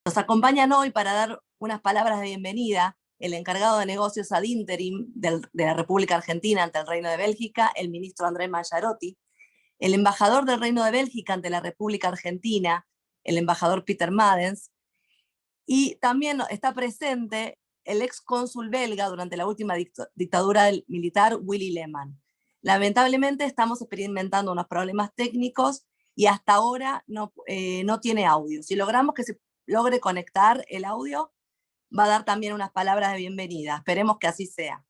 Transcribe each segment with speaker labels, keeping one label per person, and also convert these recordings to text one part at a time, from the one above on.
Speaker 1: Nos acompañan hoy para dar unas palabras de bienvenida el encargado de negocios ad interim de la República Argentina ante el Reino de Bélgica, el ministro Andrés Mangiarotti, el embajador del Reino de Bélgica ante la República Argentina, el embajador Peter Madens, y también está presente el ex cónsul belga durante la última dictadura militar, Willy Lehmann. Lamentablemente estamos experimentando unos problemas técnicos y hasta ahora no tiene audio. Si logramos que se logre conectar el audio, va a dar también unas palabras de bienvenida. Esperemos que así sea.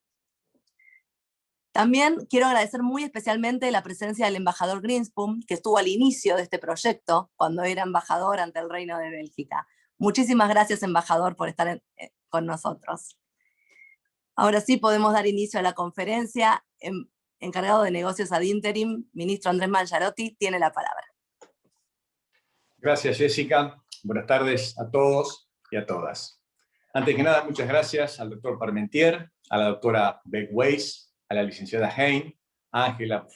Speaker 1: También quiero agradecer muy especialmente la presencia del embajador Greenspun, que estuvo al inicio de este proyecto, cuando era embajador ante el Reino de Bélgica. Muchísimas gracias, embajador, por estar con nosotros. Ahora sí podemos dar inicio a la conferencia. Encargado de negocios ad interim, ministro Andrés Mangiarotti, tiene la palabra.
Speaker 2: Gracias, Jessica. Buenas tardes a todos y a todas. Antes que nada, muchas gracias al doctor Parmentier, a la doctora Beck Weiss, a la licenciada Hein, a Ángela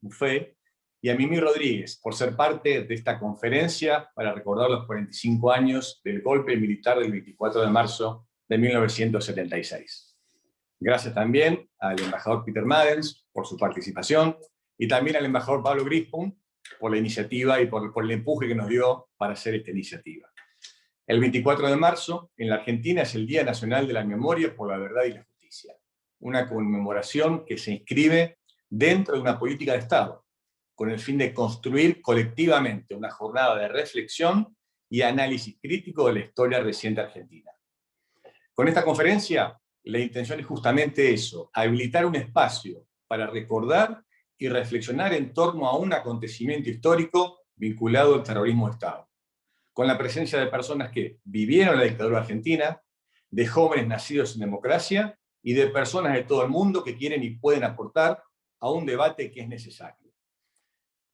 Speaker 2: Buffet y a Mimi Rodríguez por ser parte de esta conferencia para recordar los 45 años del golpe militar del 24 de marzo de 1976. Gracias también al embajador Peter Madens por su participación y también al embajador Pablo Greenspun por la iniciativa y por el empuje que nos dio para hacer esta iniciativa. El 24 de marzo, en la Argentina, es el Día Nacional de la Memoria por la Verdad y la Justicia, una conmemoración que se inscribe dentro de una política de Estado, con el fin de construir colectivamente una jornada de reflexión y análisis crítico de la historia reciente argentina. Con esta conferencia, la intención es justamente eso, habilitar un espacio para recordar y reflexionar en torno a un acontecimiento histórico vinculado al terrorismo de Estado, con la presencia de personas que vivieron la dictadura argentina, de jóvenes nacidos en democracia y de personas de todo el mundo que quieren y pueden aportar a un debate que es necesario.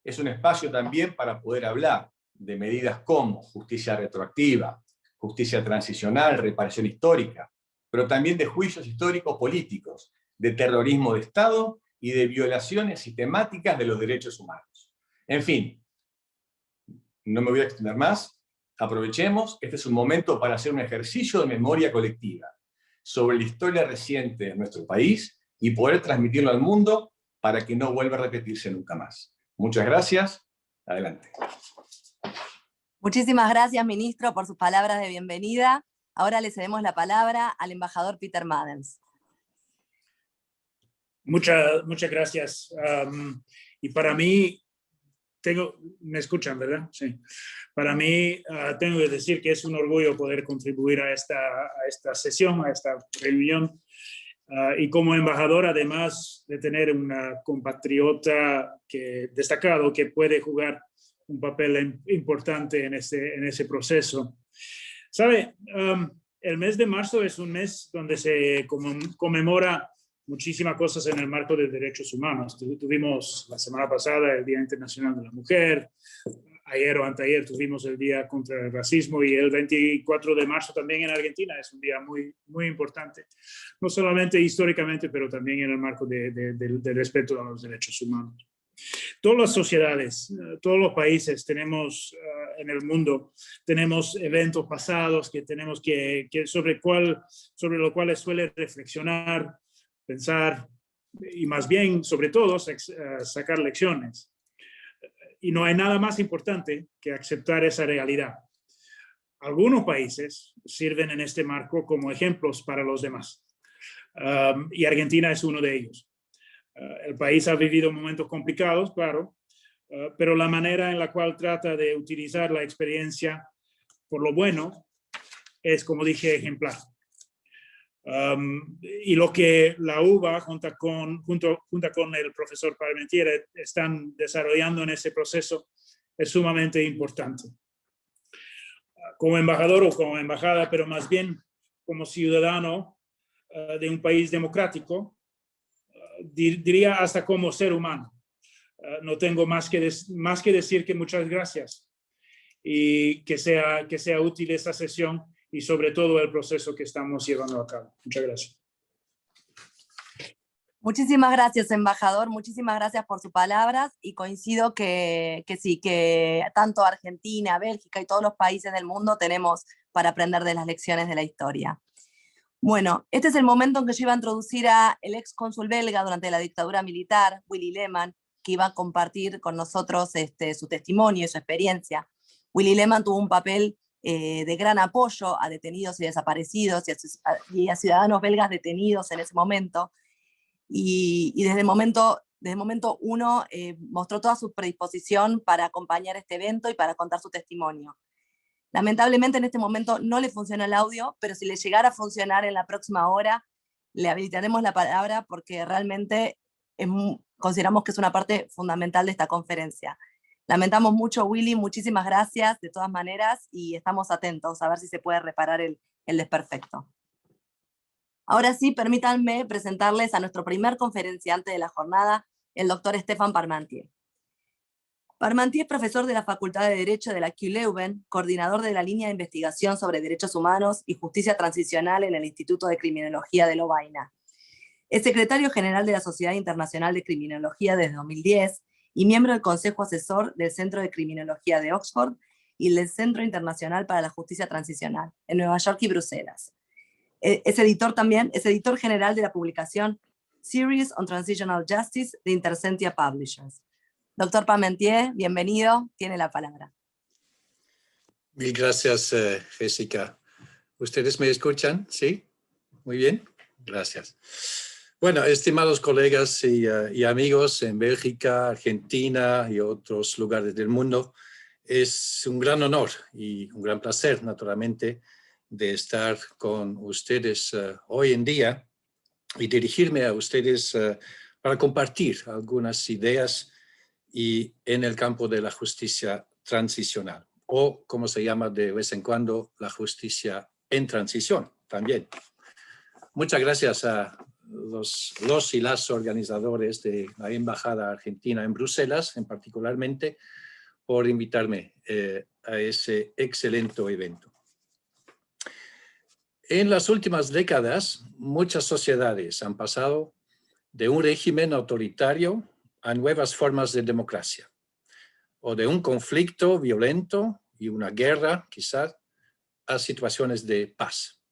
Speaker 2: Es un espacio también para poder hablar de medidas como justicia retroactiva, justicia transicional, reparación histórica, pero también de juicios históricos políticos, de terrorismo de Estado y de violaciones sistemáticas de los derechos humanos. En fin, no me voy a extender más, aprovechemos, este es un momento para hacer un ejercicio de memoria colectiva sobre la historia reciente de nuestro país y poder transmitirlo al mundo para que no vuelva a repetirse nunca más. Muchas gracias, adelante.
Speaker 1: Muchísimas gracias, ministro, por sus palabras de bienvenida. Ahora le cedemos la palabra al embajador Peter Madens.
Speaker 3: Muchas gracias. Y para mí, me escuchan, ¿verdad? Sí. Para mí, tengo que decir que es un orgullo poder contribuir a esta sesión, a esta reunión. Y como embajador, además de tener una compatriota destacado que puede jugar un papel importante en ese proceso. ¿Sabe? El mes de marzo es un mes donde se conmemora muchísimas cosas en el marco de derechos humanos. Tuvimos la semana pasada el Día Internacional de la Mujer, ayer o anteayer tuvimos el Día contra el Racismo y el 24 de marzo también en Argentina es un día muy, muy importante, no solamente históricamente, pero también en el marco del respeto a los derechos humanos. Todas las sociedades, todos los países tenemos en el mundo, tenemos eventos pasados que tenemos sobre los cuales suele reflexionar, pensar y más bien, sobre todo, sacar lecciones. Y no hay nada más importante que aceptar esa realidad. Algunos países sirven en este marco como ejemplos para los demás. Y Argentina es uno de ellos. El país ha vivido momentos complicados, claro, pero la manera en la cual trata de utilizar la experiencia por lo bueno es, como dije, ejemplar. Y lo que la UBA, junto con el profesor Parmentier, están desarrollando en ese proceso es sumamente importante. Como embajador o como embajada, pero más bien como ciudadano de un país democrático, diría hasta como ser humano. No tengo más que decir que muchas gracias y que sea útil esta sesión y sobre todo el proceso que estamos llevando a cabo. Muchas gracias.
Speaker 1: Muchísimas gracias, embajador. Muchísimas gracias por sus palabras y coincido que sí, que tanto Argentina, Bélgica y todos los países del mundo tenemos para aprender de las lecciones de la historia. Bueno, este es el momento en que yo iba a introducir al ex cónsul belga durante la dictadura militar, Willy Lehmann, que iba a compartir con nosotros su testimonio y su experiencia. Willy Lehmann tuvo un papel de gran apoyo a detenidos y desaparecidos y a ciudadanos belgas detenidos en ese momento. Y desde el momento uno mostró toda su predisposición para acompañar este evento y para contar su testimonio. Lamentablemente en este momento no le funciona el audio, pero si le llegara a funcionar en la próxima hora, le habilitaremos la palabra porque realmente consideramos que es una parte fundamental de esta conferencia. Lamentamos mucho, Willy, muchísimas gracias de todas maneras y estamos atentos a ver si se puede reparar el desperfecto. Ahora sí, permítanme presentarles a nuestro primer conferenciante de la jornada, el doctor Stéphane Parmentier. Parmentier es profesor de la Facultad de Derecho de la KU Leuven, coordinador de la línea de investigación sobre derechos humanos y justicia transicional en el Instituto de Criminología de Lovaina. Es secretario general de la Sociedad Internacional de Criminología desde 2010 y miembro del Consejo Asesor del Centro de Criminología de Oxford y del Centro Internacional para la Justicia Transicional, en Nueva York y Bruselas. Es editor general de la publicación Series on Transitional Justice de Intersentia Publishers. Doctor Parmentier, bienvenido, tiene la palabra.
Speaker 4: Mil gracias, Jessica. ¿Ustedes me escuchan? ¿Sí? Muy bien, gracias. Bueno, estimados colegas y amigos en Bélgica, Argentina y otros lugares del mundo, es un gran honor y un gran placer, naturalmente, de estar con ustedes hoy en día y dirigirme a ustedes para compartir algunas ideas y en el campo de la justicia transicional, o como se llama de vez en cuando, la justicia en transición también. Muchas gracias a los y las organizadores de la Embajada Argentina en Bruselas, en particularmente, por invitarme a ese excelente evento. En las últimas décadas, muchas sociedades han pasado de un régimen autoritario a nuevas formas de democracia, o de un conflicto violento y una guerra, quizás, a situaciones de paz.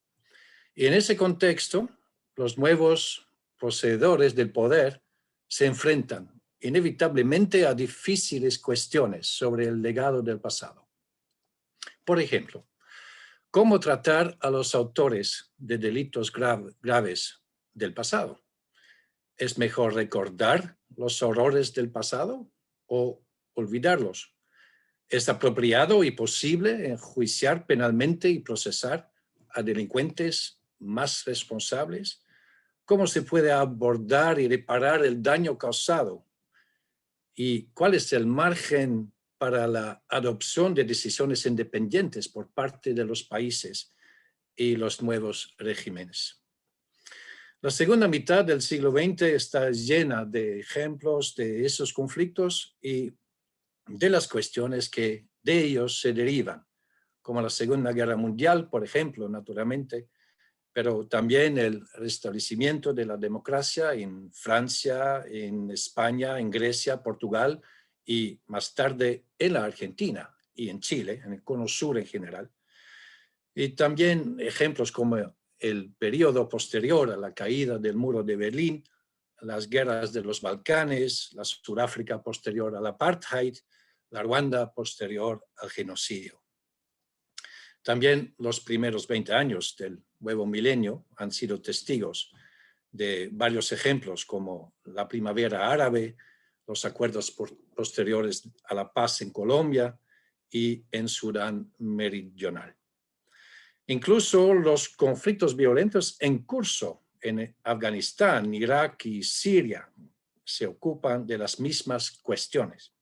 Speaker 4: Y en ese contexto, los nuevos poseedores del poder se enfrentan inevitablemente a difíciles cuestiones sobre el legado del pasado. Por ejemplo, ¿cómo tratar a los autores de delitos graves del pasado? ¿Es mejor recordar los horrores del pasado o olvidarlos? ¿Es apropiado y posible enjuiciar penalmente y procesar a delincuentes más responsables? ¿Cómo se puede abordar y reparar el daño causado? ¿Y cuál es el margen para la adopción de decisiones independientes por parte de los países y los nuevos regímenes? La segunda mitad del siglo XX está llena de ejemplos de esos conflictos y de las cuestiones que de ellos se derivan, como la Segunda Guerra Mundial, por ejemplo, naturalmente, pero también el restablecimiento de la democracia en Francia, en España, en Grecia, Portugal y más tarde en la Argentina y en Chile, en el Cono Sur en general. Y también ejemplos como el periodo posterior a la caída del muro de Berlín, las guerras de los Balcanes, la Sudáfrica posterior al apartheid, la Ruanda posterior al genocidio. También los primeros 20 años del nuevo milenio han sido testigos de varios ejemplos como la primavera árabe, los acuerdos posteriores a la paz en Colombia y en Sudán Meridional. Incluso los conflictos violentos en curso en Afganistán, Irak y Siria se ocupan de las mismas cuestiones.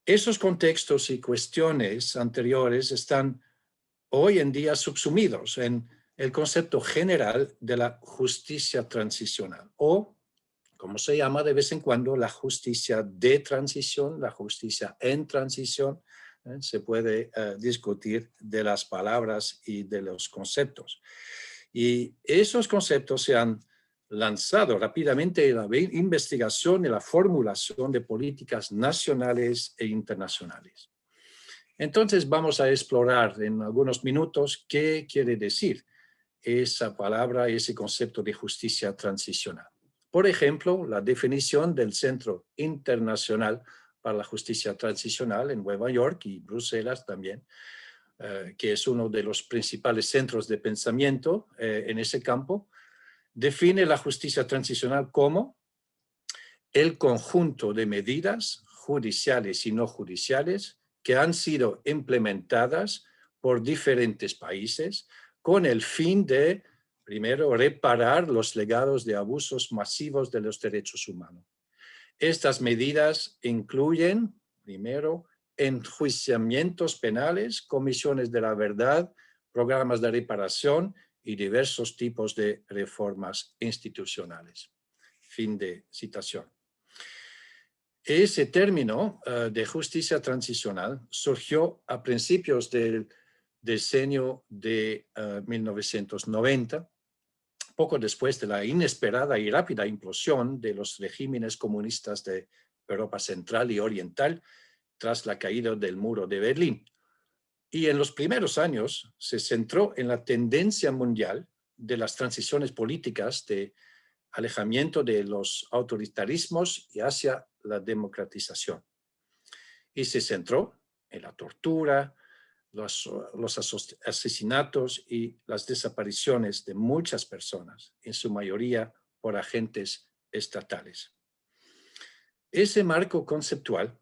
Speaker 4: Esos contextos y cuestiones anteriores están hoy en día subsumidos en el concepto general de la justicia transicional, o, como se llama de vez en cuando, la justicia de transición, la justicia en transición. Se puede discutir de las palabras y de los conceptos. Y esos conceptos se han lanzado rápidamente en la investigación y la formulación de políticas nacionales e internacionales. Entonces vamos a explorar en algunos minutos qué quiere decir esa palabra, ese concepto de justicia transicional. Por ejemplo, la definición del Centro Internacional para la Justicia Transicional en Nueva York y Bruselas también, que es uno de los principales centros de pensamiento en ese campo, define la justicia transicional como el conjunto de medidas judiciales y no judiciales que han sido implementadas por diferentes países con el fin de, primero, reparar los legados de abusos masivos de los derechos humanos. Estas medidas incluyen, primero, enjuiciamientos penales, comisiones de la verdad, programas de reparación y diversos tipos de reformas institucionales. Fin de citación. Ese término de justicia transicional surgió a principios del decenio de 1990, poco después de la inesperada y rápida implosión de los regímenes comunistas de Europa Central y Oriental tras la caída del muro de Berlín. Y en los primeros años se centró en la tendencia mundial de las transiciones políticas de alejamiento de los autoritarismos y hacia la democratización. Y se centró en la tortura, los asesinatos y las desapariciones de muchas personas, en su mayoría por agentes estatales. Ese marco conceptual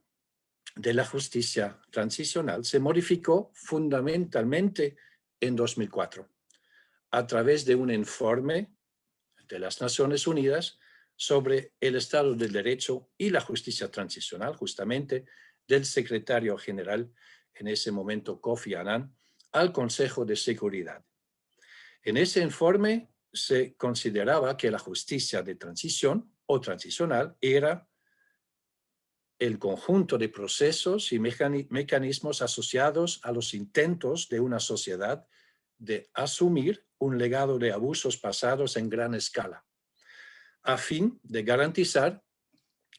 Speaker 4: de la justicia transicional se modificó fundamentalmente en 2004 a través de un informe de las Naciones Unidas sobre el Estado del Derecho y la justicia transicional, justamente del secretario general en ese momento, Kofi Annan, al Consejo de Seguridad. En ese informe se consideraba que la justicia de transición o transicional era el conjunto de procesos y mecanismos asociados a los intentos de una sociedad de asumir un legado de abusos pasados en gran escala, a fin de garantizar,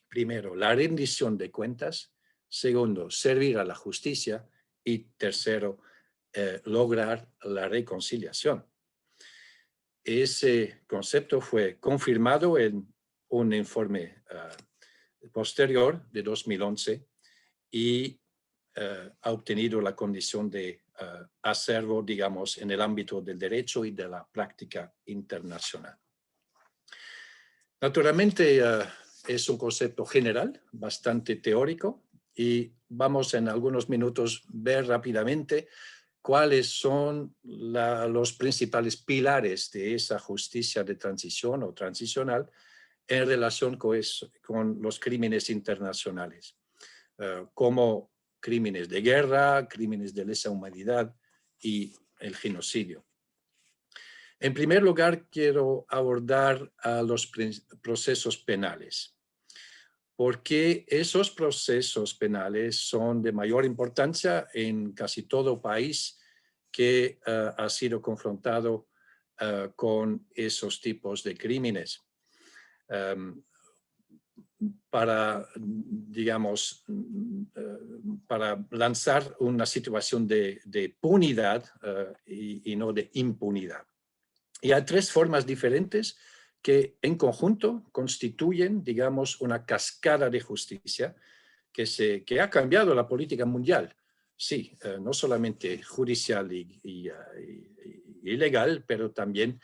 Speaker 4: primero, la rendición de cuentas, segundo, servir a la justicia y tercero, lograr la reconciliación. Ese concepto fue confirmado en un informe posterior de 2011 y ha obtenido la condición de acervo, digamos, en el ámbito del derecho y de la práctica internacional. Naturalmente, es un concepto general, bastante teórico, y vamos en algunos minutos ver rápidamente cuáles son los principales pilares de esa justicia de transición o transicional en relación con los crímenes internacionales, como crímenes de guerra, crímenes de lesa humanidad y el genocidio. En primer lugar, quiero abordar a los procesos penales, porque esos procesos penales son de mayor importancia en casi todo país que ha sido confrontado con esos tipos de crímenes. Para, digamos, para lanzar una situación de punidad y no de impunidad. Y hay tres formas diferentes que en conjunto constituyen, digamos, una cascada de justicia que ha cambiado la política mundial. Sí, no solamente judicial y legal, pero también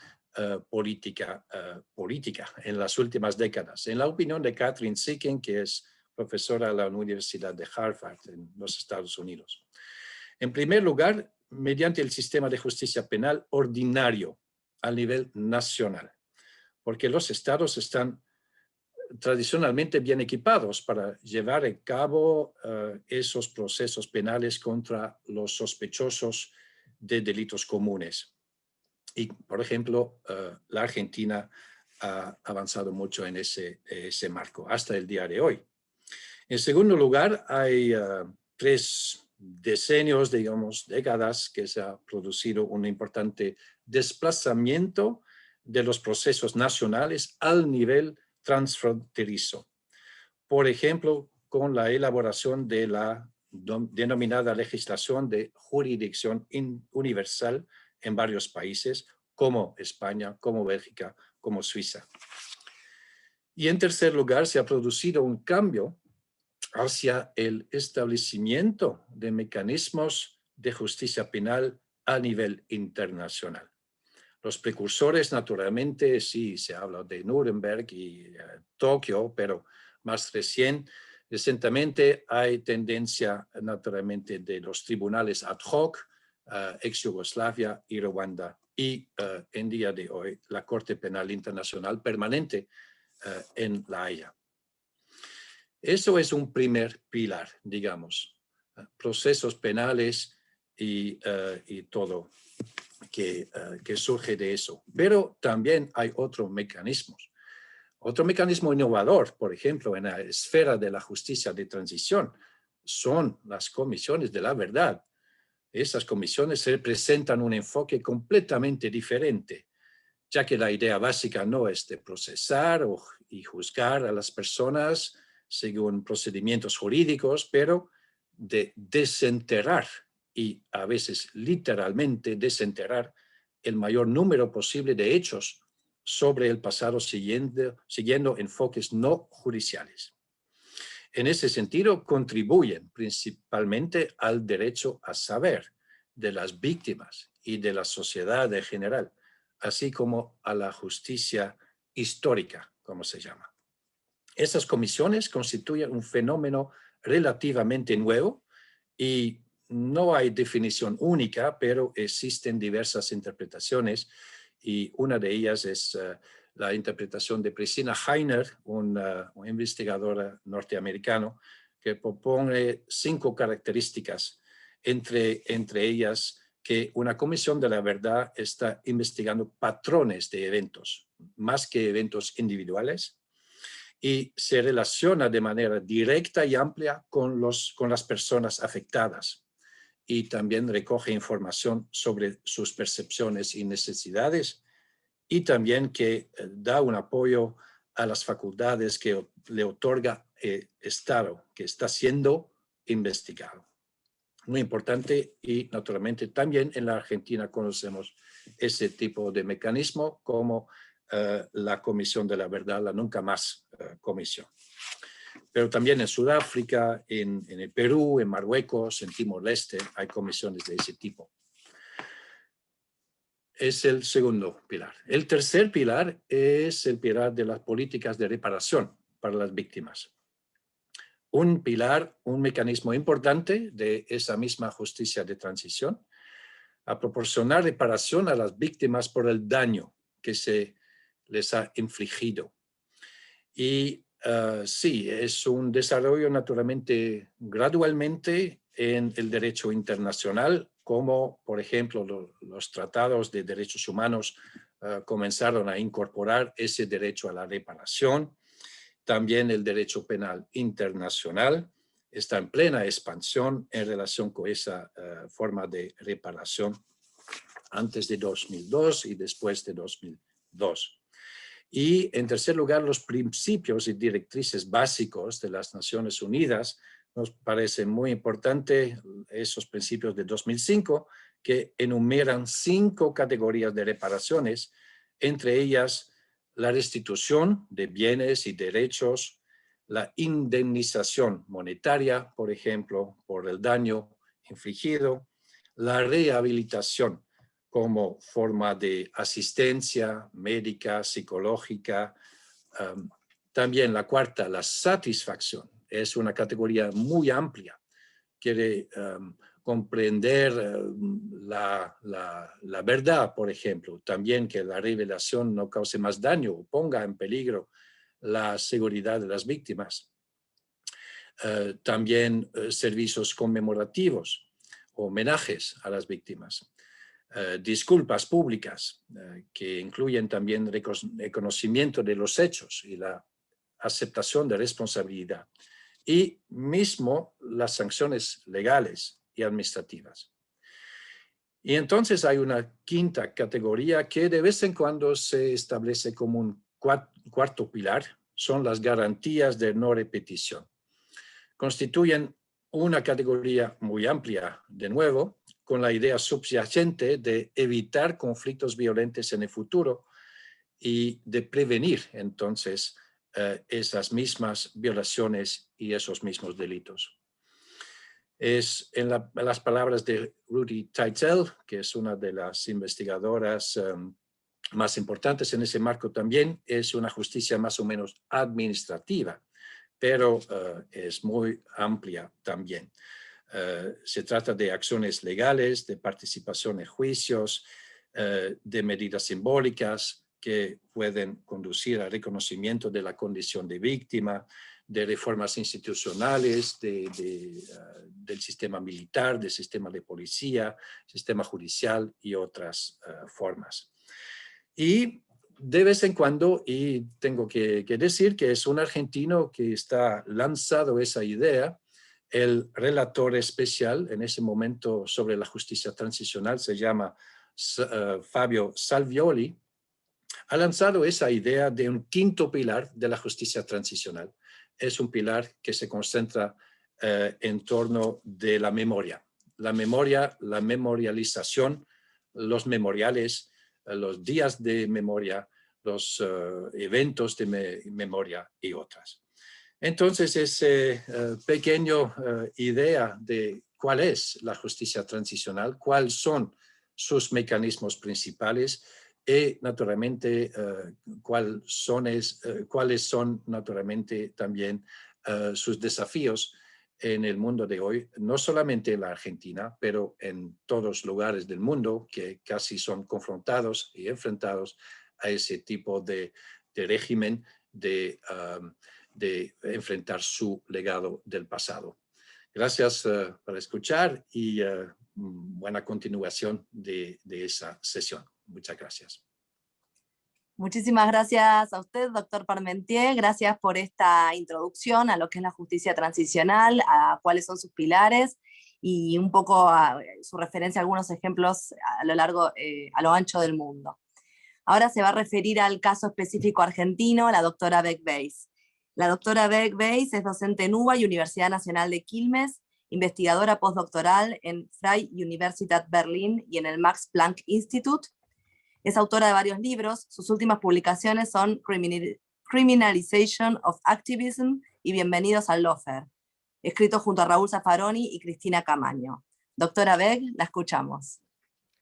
Speaker 4: política en las últimas décadas. En la opinión de Catherine Sicken, que es profesora de la Universidad de Harvard en los Estados Unidos. En primer lugar, mediante el sistema de justicia penal ordinario a nivel nacional, porque los estados están tradicionalmente bien equipados para llevar a cabo esos procesos penales contra los sospechosos de delitos comunes. Y, por ejemplo, la Argentina ha avanzado mucho en ese marco hasta el día de hoy. En segundo lugar, hay 3 decenios, digamos, décadas, que se ha producido un importante desplazamiento de los procesos nacionales al nivel transfronterizo. Por ejemplo, con la elaboración de la denominada legislación de jurisdicción universal en varios países, como España, como Bélgica, como Suiza. Y en tercer lugar, se ha producido un cambio hacia el establecimiento de mecanismos de justicia penal a nivel internacional. Los precursores, naturalmente, sí, se habla de Nuremberg y Tokio, pero más recientemente hay tendencia, naturalmente, de los tribunales ad hoc, ex-Yugoslavia y Ruanda, y en día de hoy la Corte Penal Internacional Permanente en La Haya. Eso es un primer pilar, digamos, procesos penales y todo que surge de eso. Pero también hay otros mecanismos. Otro mecanismo innovador, por ejemplo, en la esfera de la justicia de transición, son las comisiones de la verdad. Esas comisiones representan un enfoque completamente diferente, ya que la idea básica no es de procesar y juzgar a las personas según procedimientos jurídicos, pero de desenterrar y a veces literalmente desenterrar el mayor número posible de hechos sobre el pasado siguiendo enfoques no judiciales. En ese sentido, contribuyen principalmente al derecho a saber de las víctimas y de la sociedad en general, así como a la justicia histórica, como se llama. Esas comisiones constituyen un fenómeno relativamente nuevo y no hay definición única, pero existen diversas interpretaciones y una de ellas es la interpretación de Priscilla Heiner, un investigador norteamericano, que propone 5 características, entre ellas que una comisión de la verdad está investigando patrones de eventos, más que eventos individuales, y se relaciona de manera directa y amplia con las personas afectadas. Y también recoge información sobre sus percepciones y necesidades, y también que da un apoyo a las facultades que le otorga el Estado, que está siendo investigado. Muy importante, y naturalmente también en la Argentina conocemos ese tipo de mecanismo como la Comisión de la Verdad, la Nunca Más Comisión. Pero también en Sudáfrica, en el Perú, en Marruecos, en Timor-Leste, hay comisiones de ese tipo. Es el segundo pilar. El tercer pilar es el pilar de las políticas de reparación para las víctimas. Un pilar, un mecanismo importante de esa misma justicia de transición, a proporcionar reparación a las víctimas por el daño que se les ha infligido. Y sí, es un desarrollo naturalmente gradualmente en el derecho internacional, como por ejemplo los tratados de derechos humanos comenzaron a incorporar ese derecho a la reparación. También el derecho penal internacional está en plena expansión en relación con esa forma de reparación antes de 2002 y después de 2002. Y en tercer lugar, los principios y directrices básicos de las Naciones Unidas. Nos parecen muy importantes esos principios de 2005 que enumeran 5 categorías de reparaciones, entre ellas la restitución de bienes y derechos, la indemnización monetaria, por ejemplo, por el daño infligido, la rehabilitación como forma de asistencia médica, psicológica. También la cuarta, la satisfacción. Es una categoría muy amplia. Quiere comprender la verdad, por ejemplo. También que la revelación no cause más daño o ponga en peligro la seguridad de las víctimas. También servicios conmemorativos, homenajes a las víctimas. Disculpas públicas que incluyen también reconocimiento de los hechos y la aceptación de responsabilidad, y mismo las sanciones legales y administrativas. Y entonces hay una quinta categoría que de vez en cuando se establece como un cuarto pilar, son las garantías de no repetición. Constituyen una categoría muy amplia, de nuevo, con la idea subyacente de evitar conflictos violentos en el futuro y de prevenir entonces esas mismas violaciones y esos mismos delitos. Es en las palabras de Rudy Teitzel, que es una de las investigadoras más importantes en ese marco también, es una justicia más o menos administrativa, pero es muy amplia también. Se trata de acciones legales, de participación en juicios, de medidas simbólicas que pueden conducir al reconocimiento de la condición de víctima, de reformas institucionales, del sistema militar, del sistema de policía, sistema judicial y otras formas. Y de vez en cuando, y tengo que decir que es un argentino que está lanzado esa idea, el relator especial en ese momento sobre la justicia transicional se llama Fabio Salvioli, ha lanzado esa idea de un quinto pilar de la justicia transicional. Es un pilar que se concentra en torno de la memoria. La memoria, la memorialización, los memoriales, los días de memoria, los eventos de memoria y otras. Entonces, esa pequeña idea de cuál es la justicia transicional, cuáles son sus mecanismos principales y, naturalmente, cuáles son naturalmente también sus desafíos en el mundo de hoy, no solamente en la Argentina, pero en todos los lugares del mundo que casi son confrontados y enfrentados a ese tipo de régimen de enfrentar su legado del pasado. Gracias por escuchar y buena continuación de esa sesión. Muchas gracias.
Speaker 1: Muchísimas gracias a usted, doctor Parmentier. Gracias por esta introducción a lo que es la justicia transicional, a cuáles son sus pilares y un poco a su referencia a algunos ejemplos a lo ancho del mundo. Ahora se va a referir al caso específico argentino, la doctora Beck Weiss. La doctora Beck Weiss es docente en UBA y Universidad Nacional de Quilmes, investigadora postdoctoral en Freie Universität Berlin y en el Max Planck Institute. Es autora de varios libros. Sus últimas publicaciones son Criminalization of Activism y Bienvenidos al Lawfare, escrito junto a Raúl Zaffaroni y Cristina Camaño. Doctora Beck, la escuchamos.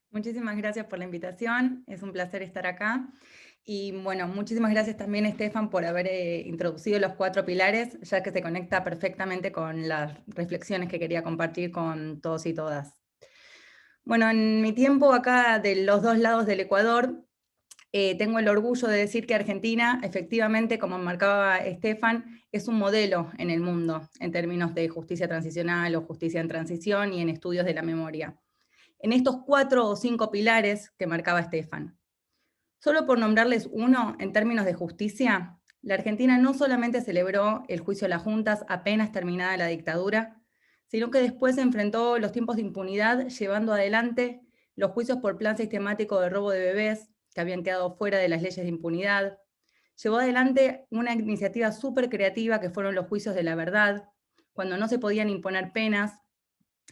Speaker 5: Muchísimas gracias por la invitación, es un placer estar acá. Y bueno, muchísimas gracias también, Estefan, por haber introducido los 4 pilares, ya que se conecta perfectamente con las reflexiones que quería compartir con todos y todas. Bueno, en mi tiempo acá de los 2 lados del Ecuador, tengo el orgullo de decir que Argentina, efectivamente, como marcaba Estefan, es un modelo en el mundo, en términos de justicia transicional o justicia en transición y en estudios de la memoria. En estos 4 o 5 pilares que marcaba Estefan. Solo por nombrarles uno, en términos de justicia, la Argentina no solamente celebró el juicio de las juntas apenas terminada la dictadura, sino que después se enfrentó los tiempos de impunidad llevando adelante los juicios por plan sistemático de robo de bebés, que habían quedado fuera de las leyes de impunidad. Llevó adelante una iniciativa súper creativa que fueron los juicios de la verdad, cuando no se podían imponer penas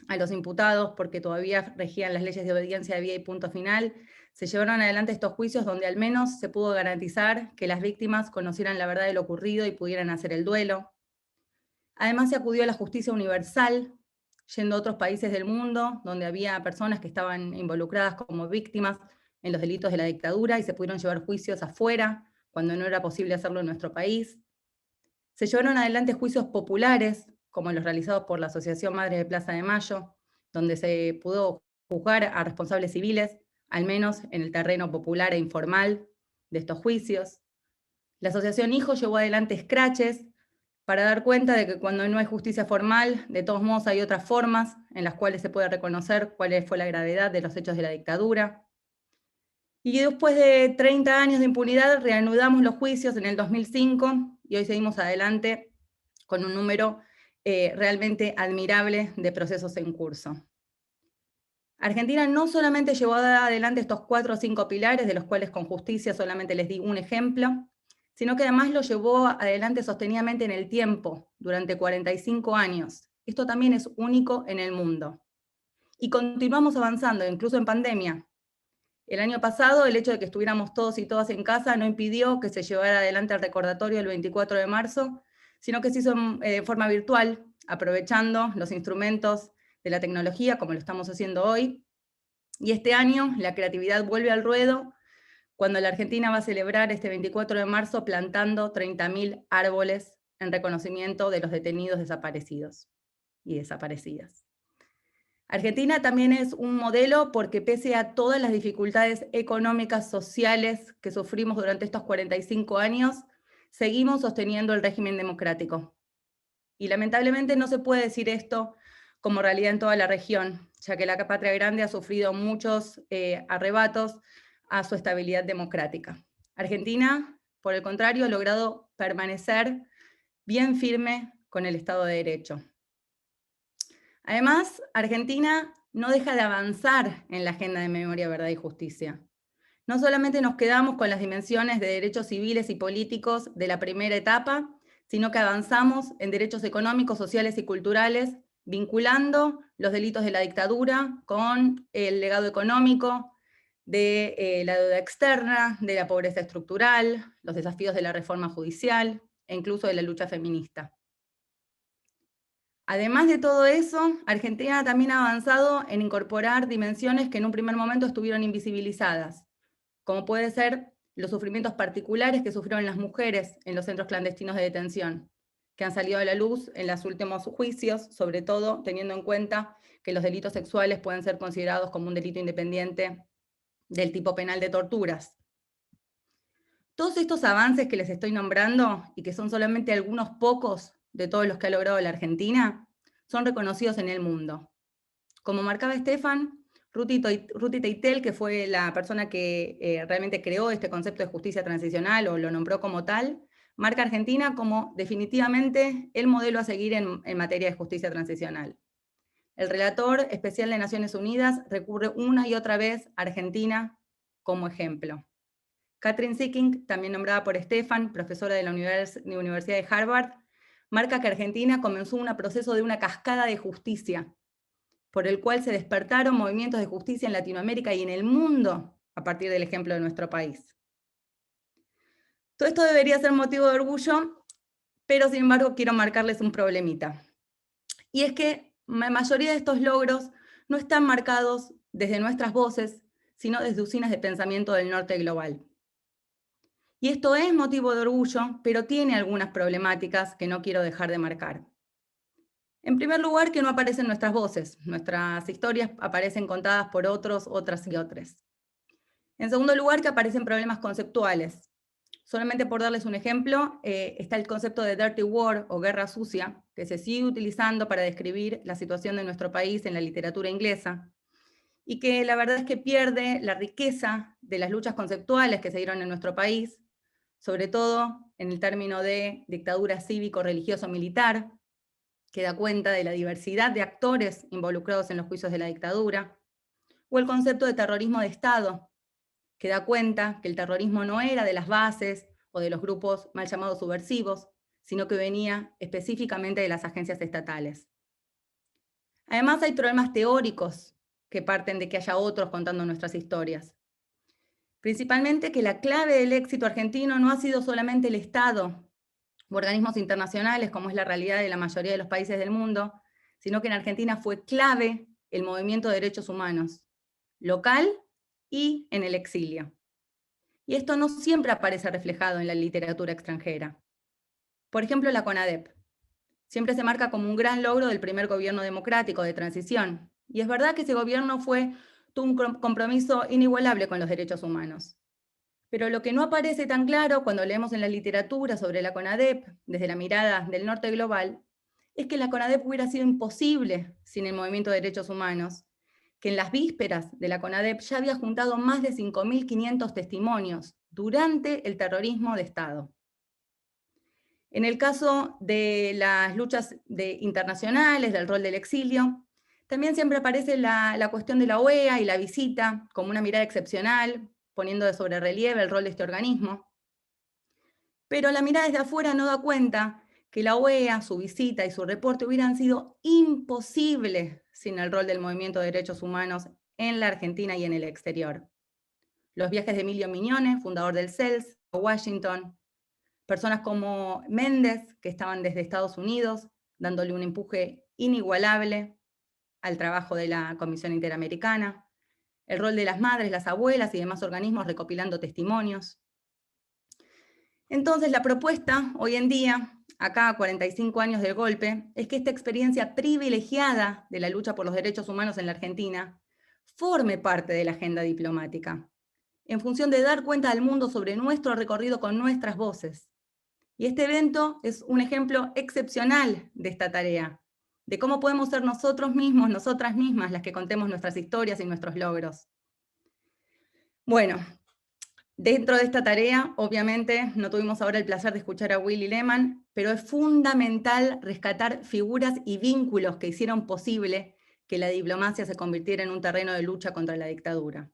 Speaker 5: a los imputados porque todavía regían las leyes de obediencia de vía y punto final. Se llevaron adelante estos juicios donde al menos se pudo garantizar que las víctimas conocieran la verdad de lo ocurrido y pudieran hacer el duelo. Además se acudió a la justicia universal, yendo a otros países del mundo donde había personas que estaban involucradas como víctimas en los delitos de la dictadura y se pudieron llevar juicios afuera cuando no era posible hacerlo en nuestro país. Se llevaron adelante juicios populares, como los realizados por la Asociación Madres de Plaza de Mayo, donde se pudo juzgar a responsables civiles, al menos en el terreno popular e informal de estos juicios. La Asociación Hijo llevó adelante scratches para dar cuenta de que cuando no hay justicia formal, de todos modos hay otras formas en las cuales se puede reconocer cuál fue la gravedad de los hechos de la dictadura. Y después de 30 años de impunidad, reanudamos los juicios en el 2005 y hoy seguimos adelante con un número realmente admirable de procesos en curso. Argentina no solamente llevó adelante estos 4 o 5 pilares, de los cuales con justicia solamente les di un ejemplo, sino que además lo llevó adelante sostenidamente en el tiempo, durante 45 años, Esto también es único en el mundo. Y continuamos avanzando, incluso en pandemia. El año pasado, el hecho de que estuviéramos todos y todas en casa no impidió que se llevara adelante el recordatorio el 24 de marzo, sino que se hizo en forma virtual, aprovechando los instrumentos de la tecnología, como lo estamos haciendo hoy. Y este año la creatividad vuelve al ruedo, cuando la Argentina va a celebrar este 24 de marzo plantando 30.000 árboles en reconocimiento de los detenidos desaparecidos y desaparecidas. Argentina también es un modelo porque pese a todas las dificultades económicas, sociales que sufrimos durante estos 45 años, seguimos sosteniendo el régimen democrático. Y lamentablemente no se puede decir esto como realidad en toda la región, ya que la Patria Grande ha sufrido muchos arrebatos a su estabilidad democrática. Argentina, por el contrario, ha logrado permanecer bien firme con el Estado de Derecho. Además, Argentina no deja de avanzar en la agenda de memoria, verdad y justicia. No solamente nos quedamos con las dimensiones de derechos civiles y políticos de la primera etapa, sino que avanzamos en derechos económicos, sociales y culturales, vinculando los delitos de la dictadura con el legado económico, de la deuda externa, de la pobreza estructural, los desafíos de la reforma judicial e incluso de la lucha feminista. Además de todo eso, Argentina también ha avanzado en incorporar dimensiones que en un primer momento estuvieron invisibilizadas, como puede ser los sufrimientos particulares que sufrieron las mujeres en los centros clandestinos de detención, que han salido a la luz en los últimos juicios, sobre todo teniendo en cuenta que los delitos sexuales pueden ser considerados como un delito independiente del tipo penal de torturas. Todos estos avances que les estoy nombrando, y que son solamente algunos pocos de todos los que ha logrado la Argentina, son reconocidos en el mundo. Como marcaba Estefan, Ruti Teitel, que fue la persona que realmente creó este concepto de justicia transicional o lo nombró como tal, marca a Argentina como definitivamente el modelo a seguir en materia de justicia transicional. El relator especial de Naciones Unidas recurre una y otra vez a Argentina como ejemplo. Katrin Sicking, también nombrada por Estefan, profesora de la Universidad de Harvard, marca que Argentina comenzó un proceso de una cascada de justicia, por el cual se despertaron movimientos de justicia en Latinoamérica y en el mundo a partir del ejemplo de nuestro país. Todo esto debería ser motivo de orgullo, pero sin embargo quiero marcarles un problemita. Y es que la mayoría de estos logros no están marcados desde nuestras voces, sino desde usinas de pensamiento del norte global. Y esto es motivo de orgullo, pero tiene algunas problemáticas que no quiero dejar de marcar. En primer lugar, que no aparecen nuestras voces. Nuestras historias aparecen contadas por otros, otras y otros. En segundo lugar, que aparecen problemas conceptuales. Solamente por darles un ejemplo, está el concepto de dirty war o guerra sucia, que se sigue utilizando para describir la situación de nuestro país en la literatura inglesa, y que la verdad es que pierde la riqueza de las luchas conceptuales que se dieron en nuestro país, sobre todo en el término de dictadura cívico-religioso-militar, que da cuenta de la diversidad de actores involucrados en los juicios de la dictadura, o el concepto de terrorismo de Estado, que da cuenta que el terrorismo no era de las bases o de los grupos mal llamados subversivos, sino que venía específicamente de las agencias estatales. Además, hay problemas teóricos que parten de que haya otros contando nuestras historias. Principalmente que la clave del éxito argentino no ha sido solamente el Estado u organismos internacionales, como es la realidad de la mayoría de los países del mundo, sino que en Argentina fue clave el movimiento de derechos humanos, local y en el exilio. Y esto no siempre aparece reflejado en la literatura extranjera. Por ejemplo, la CONADEP. Siempre se marca como un gran logro del primer gobierno democrático de transición. Y es verdad que ese gobierno tuvo un compromiso inigualable con los derechos humanos. Pero lo que no aparece tan claro cuando leemos en la literatura sobre la CONADEP, desde la mirada del norte global, es que la CONADEP hubiera sido imposible sin el movimiento de derechos humanos, que en las vísperas de la CONADEP ya había juntado más de 5.500 testimonios durante el terrorismo de Estado. En el caso de las luchas internacionales, del rol del exilio, también siempre aparece la cuestión de la OEA y la visita como una mirada excepcional, poniendo de sobre relieve el rol de este organismo. Pero la mirada desde afuera no da cuenta que la OEA, su visita y su reporte hubieran sido imposibles sin el rol del movimiento de derechos humanos en la Argentina y en el exterior. Los viajes de Emilio Mignone, fundador del CELS, a Washington, personas como Méndez, que estaban desde Estados Unidos, dándole un empuje inigualable al trabajo de la Comisión Interamericana, el rol de las madres, las abuelas y demás organismos recopilando testimonios. Entonces la propuesta hoy en día, acá a 45 años del golpe, es que esta experiencia privilegiada de la lucha por los derechos humanos en la Argentina forme parte de la agenda diplomática, en función de dar cuenta al mundo sobre nuestro recorrido con nuestras voces. Y este evento es un ejemplo excepcional de esta tarea, de cómo podemos ser nosotros mismos, nosotras mismas, las que contemos nuestras historias y nuestros logros. Bueno, dentro de esta tarea, obviamente, no tuvimos ahora el placer de escuchar a Willy Lehmann, pero es fundamental rescatar figuras y vínculos que hicieron posible que la diplomacia se convirtiera en un terreno de lucha contra la dictadura.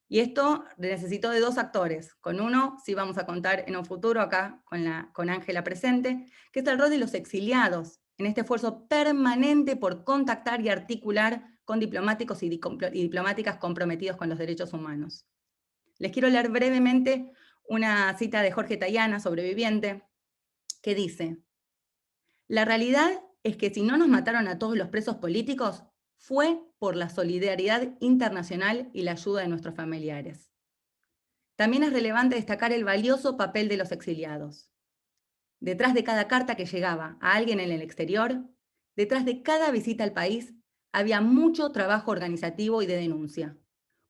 Speaker 5: Y esto necesitó de dos actores. Con uno sí vamos a contar en un futuro acá con Ángela presente, que es el rol de los exiliados, en este esfuerzo permanente por contactar y articular con diplomáticos y diplomáticas comprometidos con los derechos humanos. Les quiero leer brevemente una cita de Jorge Tayana, sobreviviente, que dice: la realidad es que si no nos mataron a todos los presos políticos, fue por la solidaridad internacional y la ayuda de nuestros familiares. También es relevante destacar el valioso papel de los exiliados. Detrás de cada carta que llegaba a alguien en el exterior, detrás de cada visita al país, había mucho trabajo organizativo y de denuncia.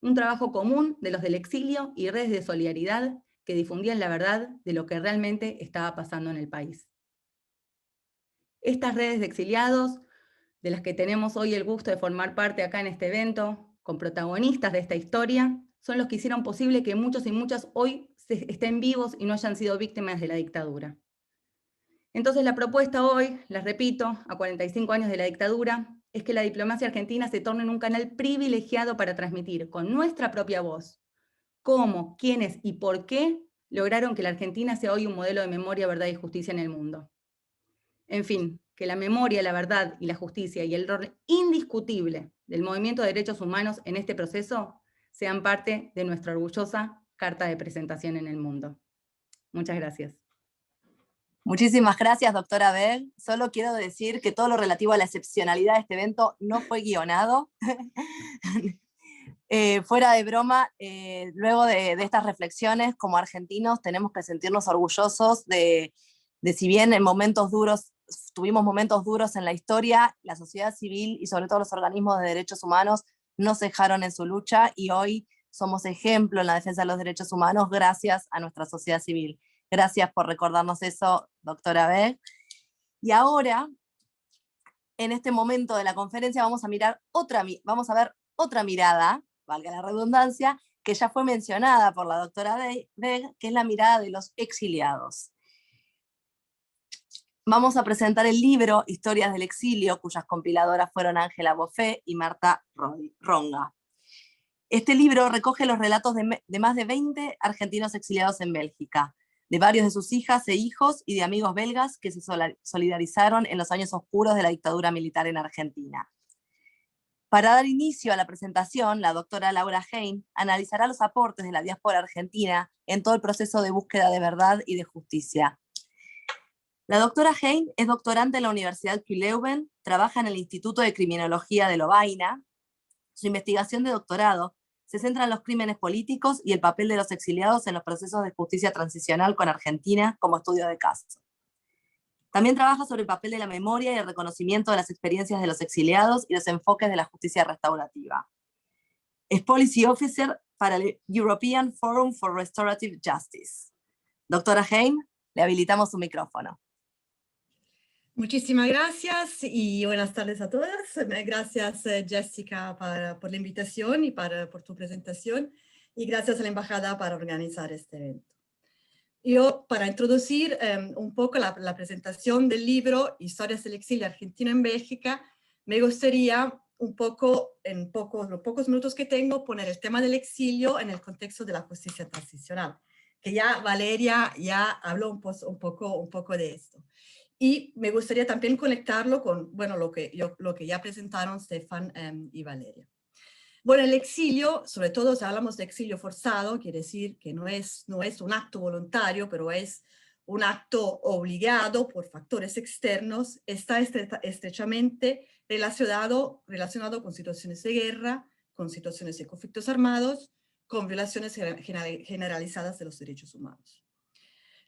Speaker 5: Un trabajo común de los del exilio y redes de solidaridad que difundían la verdad de lo que realmente estaba pasando en el país. Estas redes de exiliados, de las que tenemos hoy el gusto de formar parte acá en este evento, con protagonistas de esta historia, son los que hicieron posible que muchos y muchas hoy estén vivos y no hayan sido víctimas de la dictadura. Entonces la propuesta hoy, les repito, a 45 años de la dictadura, es que la diplomacia argentina se torne en un canal privilegiado para transmitir con nuestra propia voz cómo, quiénes y por qué lograron que la Argentina sea hoy un modelo de memoria, verdad y justicia en el mundo. En fin, que la memoria, la verdad y la justicia y el rol indiscutible del movimiento de derechos humanos en este proceso sean parte de nuestra orgullosa carta de presentación en el mundo. Muchas gracias.
Speaker 1: Muchísimas gracias, doctora Beg. Solo quiero decir que todo lo relativo a la excepcionalidad de este evento no fue guionado. Fuera de broma, luego de estas reflexiones, como argentinos, tenemos que sentirnos orgullosos de si bien en momentos duros, tuvimos momentos duros en la historia, la sociedad civil y sobre todo los organismos de derechos humanos no cejaron en su lucha y hoy somos ejemplo en la defensa de los derechos humanos gracias a nuestra sociedad civil. Gracias por recordarnos eso, doctora Beg. Y ahora, en este momento de la conferencia, vamos a ver otra mirada, valga la redundancia, que ya fue mencionada por la doctora Beg, que es la mirada de los exiliados. Vamos a presentar el libro Historias del Exilio, cuyas compiladoras fueron Ángela Boffé y Marta Ronga. Este libro recoge los relatos de más de 20 argentinos exiliados en Bélgica, de varios de sus hijas e hijos y de amigos belgas que se solidarizaron en los años oscuros de la dictadura militar en Argentina. Para dar inicio a la presentación, la doctora Laura Hein analizará los aportes de la diáspora argentina en todo el proceso de búsqueda de verdad y de justicia. La doctora Hein es doctorante en la Universidad Leuven, trabaja en el Instituto de Criminología de Lovaina. Su investigación de doctorado se centra en los crímenes políticos y el papel de los exiliados en los procesos de justicia transicional con Argentina como estudio de caso. También trabaja sobre el papel de la memoria y el reconocimiento de las experiencias de los exiliados y los enfoques de la justicia restaurativa. Es Policy Officer para el European Forum for Restorative Justice. Doctora Hein, le habilitamos su micrófono.
Speaker 6: Muchísimas gracias y buenas tardes a todas. Gracias Jessica por la invitación y por tu presentación y gracias a la Embajada para organizar este evento. Yo, para introducir un poco la presentación del libro Historias del Exilio Argentino en Bélgica, me gustaría un poco, en los pocos minutos que tengo, poner el tema del exilio en el contexto de la justicia transicional, que ya Valeria ya habló un poco de esto. Y me gustaría también conectarlo con, bueno, lo que ya presentaron Stefan y Valeria. Bueno, el exilio, sobre todo si hablamos de exilio forzado, quiere decir que no es un acto voluntario, pero es un acto obligado por factores externos, está estrechamente relacionado con situaciones de guerra, con situaciones de conflictos armados, con violaciones generalizadas de los derechos humanos.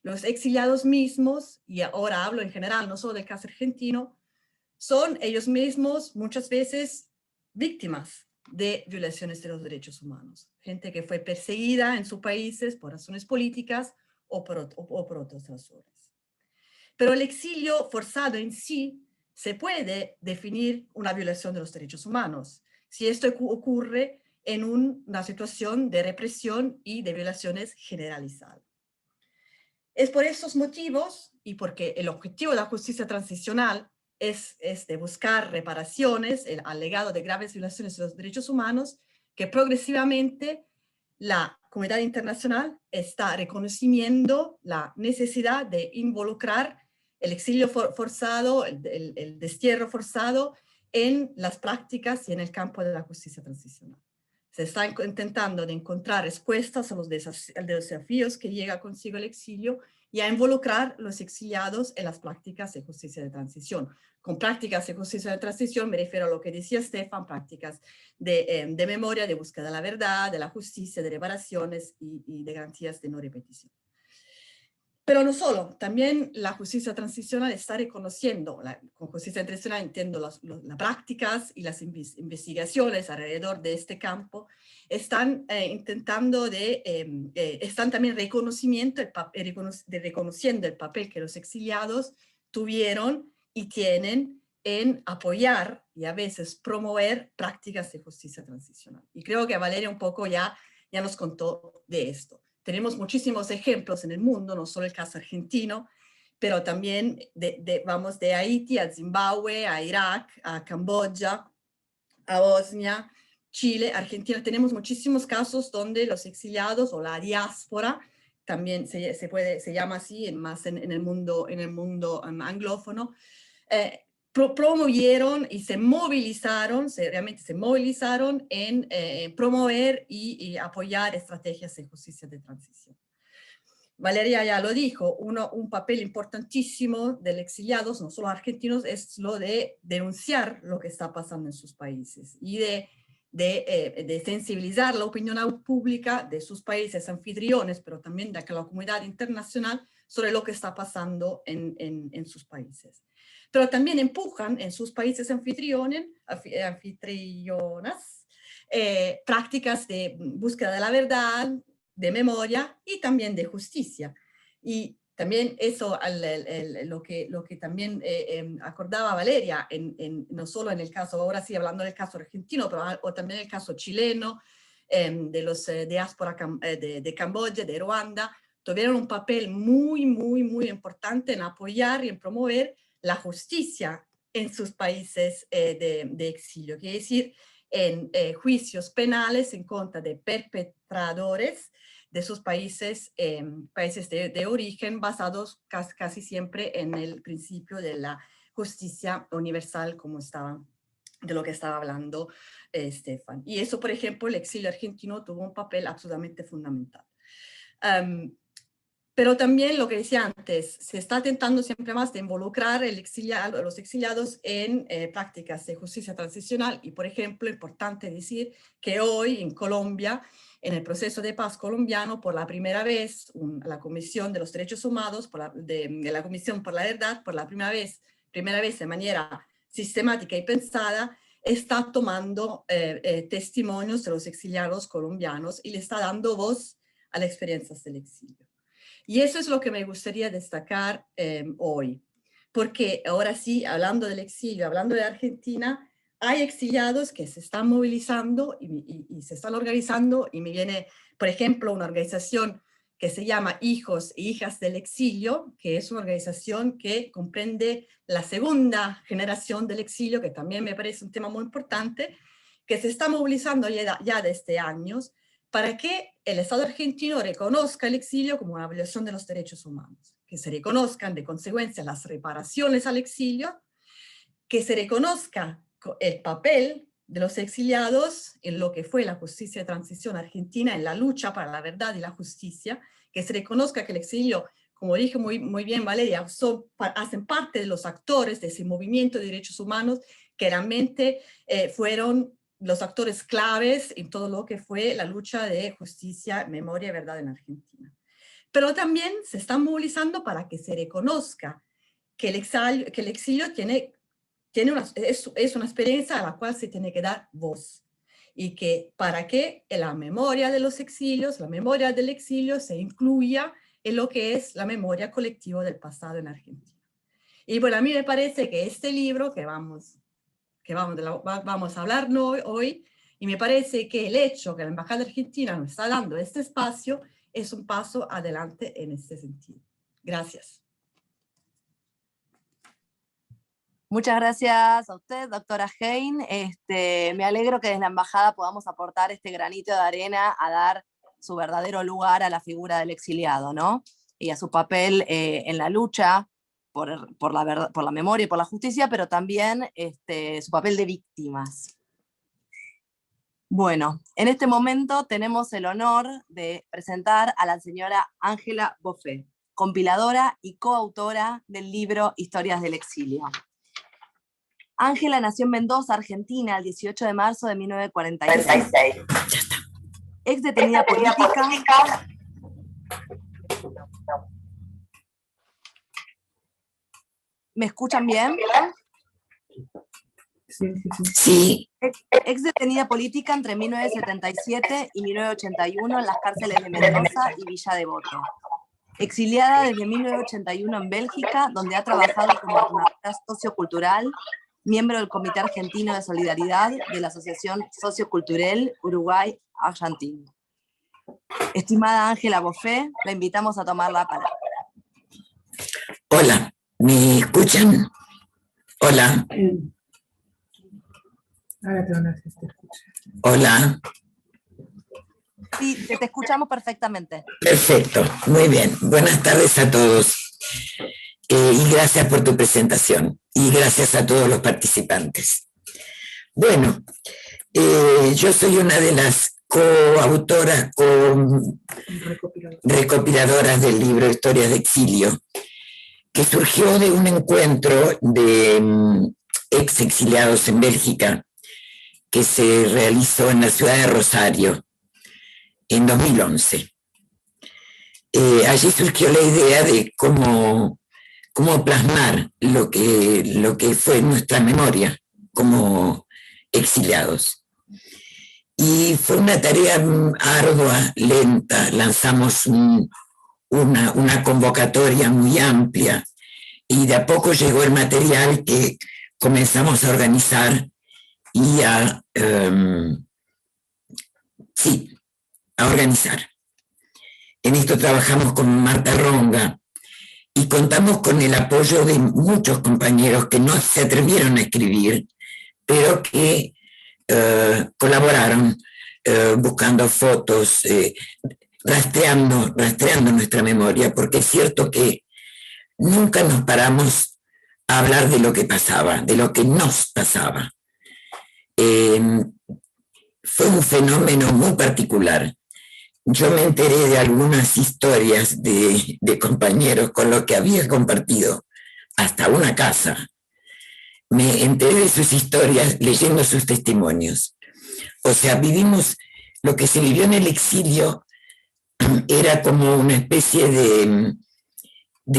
Speaker 6: Los exiliados mismos, y ahora hablo en general, no solo del caso argentino, son ellos mismos muchas veces víctimas de violaciones de los derechos humanos. Gente que fue perseguida en sus países por razones políticas o por otras razones. Pero el exilio forzado en sí se puede definir una violación de los derechos humanos si esto ocurre en una situación de represión y de violaciones generalizadas. Es por esos motivos y porque el objetivo de la justicia transicional es de buscar reparaciones al legado de graves violaciones de los derechos humanos, que progresivamente la comunidad internacional está reconociendo la necesidad de involucrar el exilio forzado, el destierro forzado en las prácticas y en el campo de la justicia transicional. Se está intentando de encontrar respuestas a los desafíos que llega consigo el exilio y a involucrar los exiliados en las prácticas de justicia de transición. Con prácticas de justicia de transición me refiero a lo que decía Stefan, prácticas de memoria, de búsqueda de la verdad, de la justicia, de reparaciones y de garantías de no repetición. Pero no solo, también la justicia transicional está reconociendo, con justicia transicional entiendo las prácticas y las investigaciones alrededor de este campo, están intentando están también reconociendo el papel que los exiliados tuvieron y tienen en apoyar y a veces promover prácticas de justicia transicional. Y creo que Valeria un poco ya nos contó de esto. Tenemos muchísimos ejemplos en el mundo, no solo el caso argentino, pero también vamos de Haití a Zimbabue, a Irak, a Camboya, a Bosnia, Chile, Argentina. Tenemos muchísimos casos donde los exiliados o la diáspora, también se llama así más en el mundo anglófono, promovieron y realmente se movilizaron en promover y apoyar estrategias de justicia de transición. Valeria ya lo dijo, un papel importantísimo del exiliados, no solo argentinos, es lo de denunciar lo que está pasando en sus países y de sensibilizar la opinión pública de sus países anfitriones, pero también de la comunidad internacional sobre lo que está pasando en sus países. Pero también empujan en sus países anfitrionas prácticas de búsqueda de la verdad, de memoria y también de justicia. Y también eso, lo que también acordaba Valeria, no solo en el caso, ahora sí hablando del caso argentino, pero también el caso chileno, de los diáspora de Camboya, de Ruanda, tuvieron un papel muy, muy, muy importante en apoyar y en promover la justicia en sus países de exilio, quiere decir, en juicios penales en contra de perpetradores de sus países, países de origen, basados casi siempre en el principio de la justicia universal, de lo que estaba hablando Stefan. Y eso, por ejemplo, el exilio argentino tuvo un papel absolutamente fundamental. Pero también lo que decía antes, se está intentando siempre más de involucrar los exiliados en prácticas de justicia transicional y, por ejemplo, importante decir que hoy en Colombia, en el proceso de paz colombiano, por la primera vez, la Comisión de los Derechos Humanos, de la Comisión por la Verdad, por la primera vez de manera sistemática y pensada, está tomando testimonios de los exiliados colombianos y le está dando voz a las experiencias del exilio. Y eso es lo que me gustaría destacar hoy, porque ahora sí, hablando del exilio, hablando de Argentina, hay exiliados que se están movilizando y se están organizando, y me viene, por ejemplo, una organización que se llama Hijos e Hijas del Exilio, que es una organización que comprende la segunda generación del exilio, que también me parece un tema muy importante, que se está movilizando ya desde años, para que el Estado argentino reconozca el exilio como una violación de los derechos humanos, que se reconozcan de consecuencia las reparaciones al exilio, que se reconozca el papel de los exiliados en lo que fue la justicia de transición argentina, en la lucha para la verdad y la justicia, que se reconozca que el exilio, como dije muy bien Valeria, hacen parte de los actores de ese movimiento de derechos humanos que realmente fueron los actores claves en todo lo que fue la lucha de justicia, memoria y verdad en Argentina. Pero también se están movilizando para que se reconozca que el exilio es una experiencia a la cual se tiene que dar voz, y que para que la memoria de los exilios, la memoria del exilio se incluya en lo que es la memoria colectiva del pasado en Argentina. Y bueno, a mí me parece que este libro que vamos a hablar hoy, y me parece que el hecho que la Embajada Argentina nos está dando este espacio es un paso adelante en este sentido. Gracias.
Speaker 1: Muchas gracias a usted, doctora Hein. Me alegro que desde la Embajada podamos aportar este granito de arena a dar su verdadero lugar a la figura del exiliado, ¿no? Y a su papel en la lucha por la memoria y por la justicia, pero también su papel de víctimas. Bueno, en este momento tenemos el honor de presentar a la señora Ángela Boffé, compiladora y coautora del libro Historias del Exilio. Ángela nació en Mendoza, Argentina, el 18 de marzo de 1946. Ex detenida política. ¿Me escuchan bien?
Speaker 7: Sí.
Speaker 1: Ex detenida política entre 1977 y 1981 en las cárceles de Mendoza y Villa Devoto. Exiliada desde 1981 en Bélgica, donde ha trabajado como coordinadora sociocultural, miembro del Comité Argentino de Solidaridad de la Asociación Sociocultural Uruguay-Argentina. Estimada Ángela Boffé, la invitamos a tomar la palabra.
Speaker 7: Hola, ¿me escuchan? Hola.
Speaker 8: Ahora te van a hacer escuchar.
Speaker 7: Hola.
Speaker 1: Sí, te escuchamos perfectamente.
Speaker 7: Perfecto, muy bien. Buenas tardes a todos. Y gracias por tu presentación. Y gracias a todos los participantes. Bueno, yo soy una de las coautoras, recopiladoras del libro Historias de Exilio, que surgió de un encuentro de ex exiliados en Bélgica que se realizó en la ciudad de Rosario en 2011. Allí surgió la idea de cómo plasmar lo que fue nuestra memoria como exiliados. Y fue una tarea ardua, lenta. Lanzamos una convocatoria muy amplia y de a poco llegó el material que comenzamos a organizar y a organizar. En esto trabajamos con Marta Ronga y contamos con el apoyo de muchos compañeros que no se atrevieron a escribir, pero que colaboraron buscando fotos, rastreando nuestra memoria, porque es cierto que nunca nos paramos a hablar de lo que pasaba, de lo que nos pasaba. Fue un fenómeno muy particular. Yo me enteré de algunas historias de compañeros con los que había compartido hasta una casa. Me enteré de sus historias leyendo sus testimonios. O sea, vivimos lo que se vivió en el exilio, era como una especie de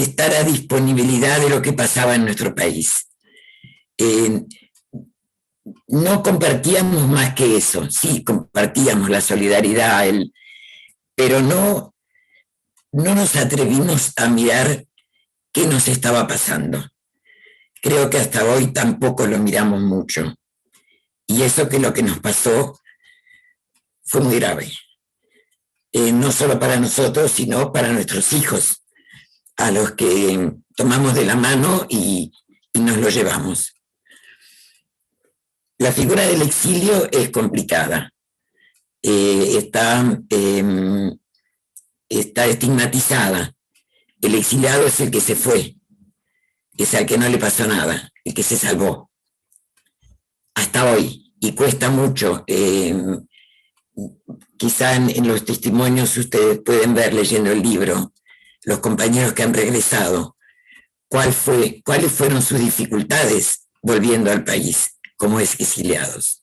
Speaker 7: estar a disponibilidad de lo que pasaba en nuestro país. No compartíamos más que eso, sí, compartíamos la solidaridad, pero no nos atrevimos a mirar qué nos estaba pasando. Creo que hasta hoy tampoco lo miramos mucho. Y eso que lo que nos pasó fue muy grave. No solo para nosotros, sino para nuestros hijos, a los que tomamos de la mano y nos lo llevamos. La figura del exilio es complicada. Está estigmatizada. El exiliado es el que se fue, es al que no le pasó nada, el que se salvó. Hasta hoy, y cuesta mucho. Quizá en los testimonios ustedes pueden ver, leyendo el libro, los compañeros que han regresado, cuáles fueron sus dificultades volviendo al país como exiliados.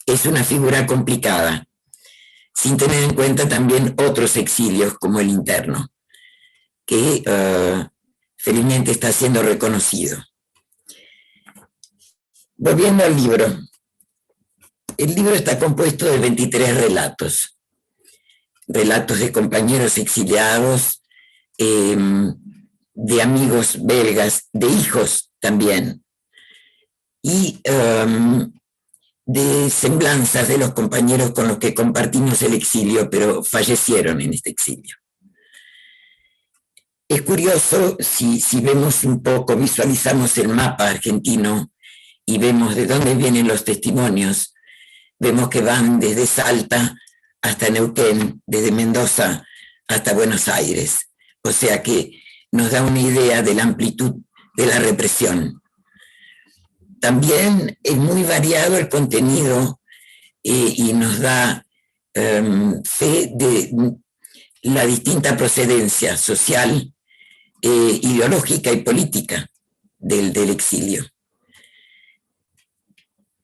Speaker 7: Es una figura complicada, sin tener en cuenta también otros exilios como el interno, que felizmente está siendo reconocido. Volviendo al libro, el libro está compuesto de 23 relatos de compañeros exiliados, de amigos belgas, de hijos también, y de semblanzas de los compañeros con los que compartimos el exilio, pero fallecieron en este exilio. Es curioso, si vemos un poco, visualizamos el mapa argentino y vemos de dónde vienen los testimonios, vemos que van desde Salta hasta Neuquén, desde Mendoza hasta Buenos Aires. O sea que nos da una idea de la amplitud de la represión. También es muy variado el contenido y nos da fe de la distinta procedencia social, ideológica y política del exilio.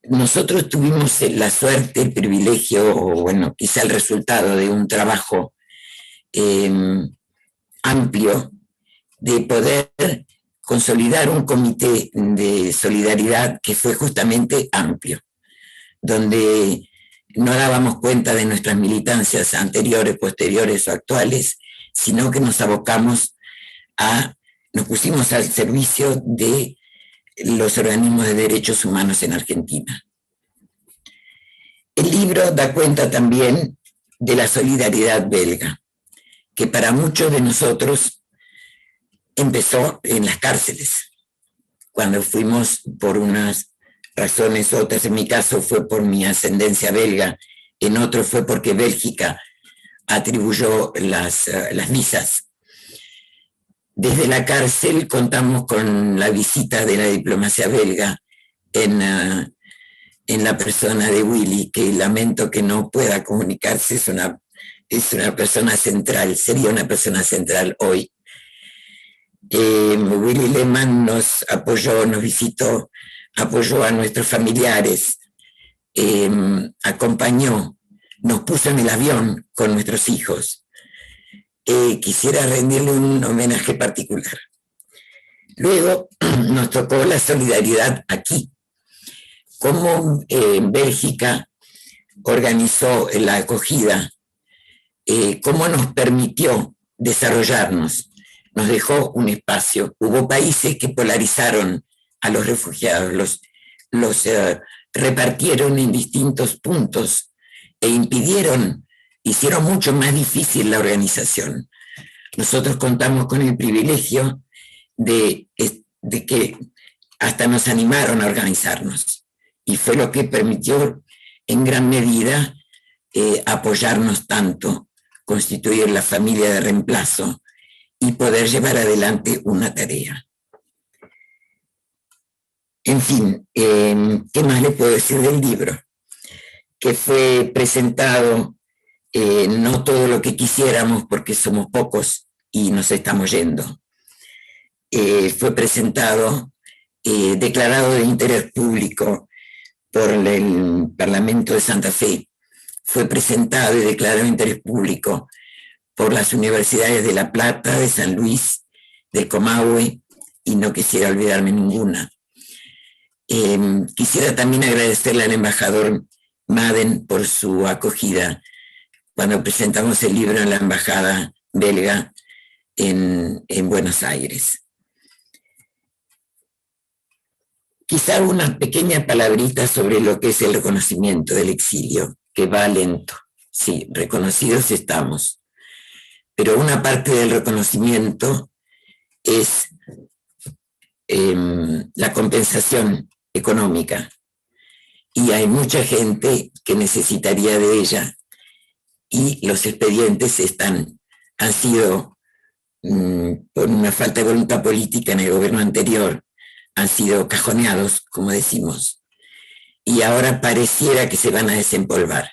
Speaker 7: Nosotros tuvimos la suerte, el privilegio, o bueno, quizá el resultado de un trabajo amplio de poder consolidar un comité de solidaridad que fue justamente amplio, donde no dábamos cuenta de nuestras militancias anteriores, posteriores o actuales, sino que nos abocamos nos pusimos al servicio de los organismos de derechos humanos en Argentina. El libro da cuenta también de la solidaridad belga, que para muchos de nosotros empezó en las cárceles, cuando fuimos por unas razones, otras en mi caso fue por mi ascendencia belga, en otro fue porque Bélgica atribuyó las visas. Desde la cárcel contamos con la visita de la diplomacia belga en la persona de Willy, que lamento que no pueda comunicarse, es una persona central, sería una persona central hoy. Willy Lehmann nos apoyó, nos visitó, apoyó a nuestros familiares, acompañó, nos puso en el avión con nuestros hijos. Quisiera rendirle un homenaje particular. Luego nos tocó la solidaridad aquí, cómo Bélgica organizó la acogida, cómo nos permitió desarrollarnos, nos dejó un espacio. Hubo países que polarizaron a los refugiados, los repartieron en distintos puntos e hicieron mucho más difícil la organización. Nosotros contamos con el privilegio de que hasta nos animaron a organizarnos, y fue lo que permitió en gran medida apoyarnos tanto, constituir la familia de reemplazo y poder llevar adelante una tarea. En fin, ¿qué más le puedo decir del libro? Que fue presentado, no todo lo que quisiéramos porque somos pocos y nos estamos yendo. Fue presentado, declarado de interés público por el Parlamento de Santa Fe, fue presentado y declarado de interés público por las universidades de La Plata, de San Luis, del Comahue, y no quisiera olvidarme ninguna. Quisiera también agradecerle al embajador Madden por su acogida cuando presentamos el libro en la embajada belga en Buenos Aires. Quizá una pequeña palabrita sobre lo que es el reconocimiento del exilio, que va lento. Sí, reconocidos estamos, pero una parte del reconocimiento es la compensación económica, y hay mucha gente que necesitaría de ella, y los expedientes han sido por una falta de voluntad política en el gobierno anterior, han sido cajoneados, como decimos, y ahora pareciera que se van a desempolvar.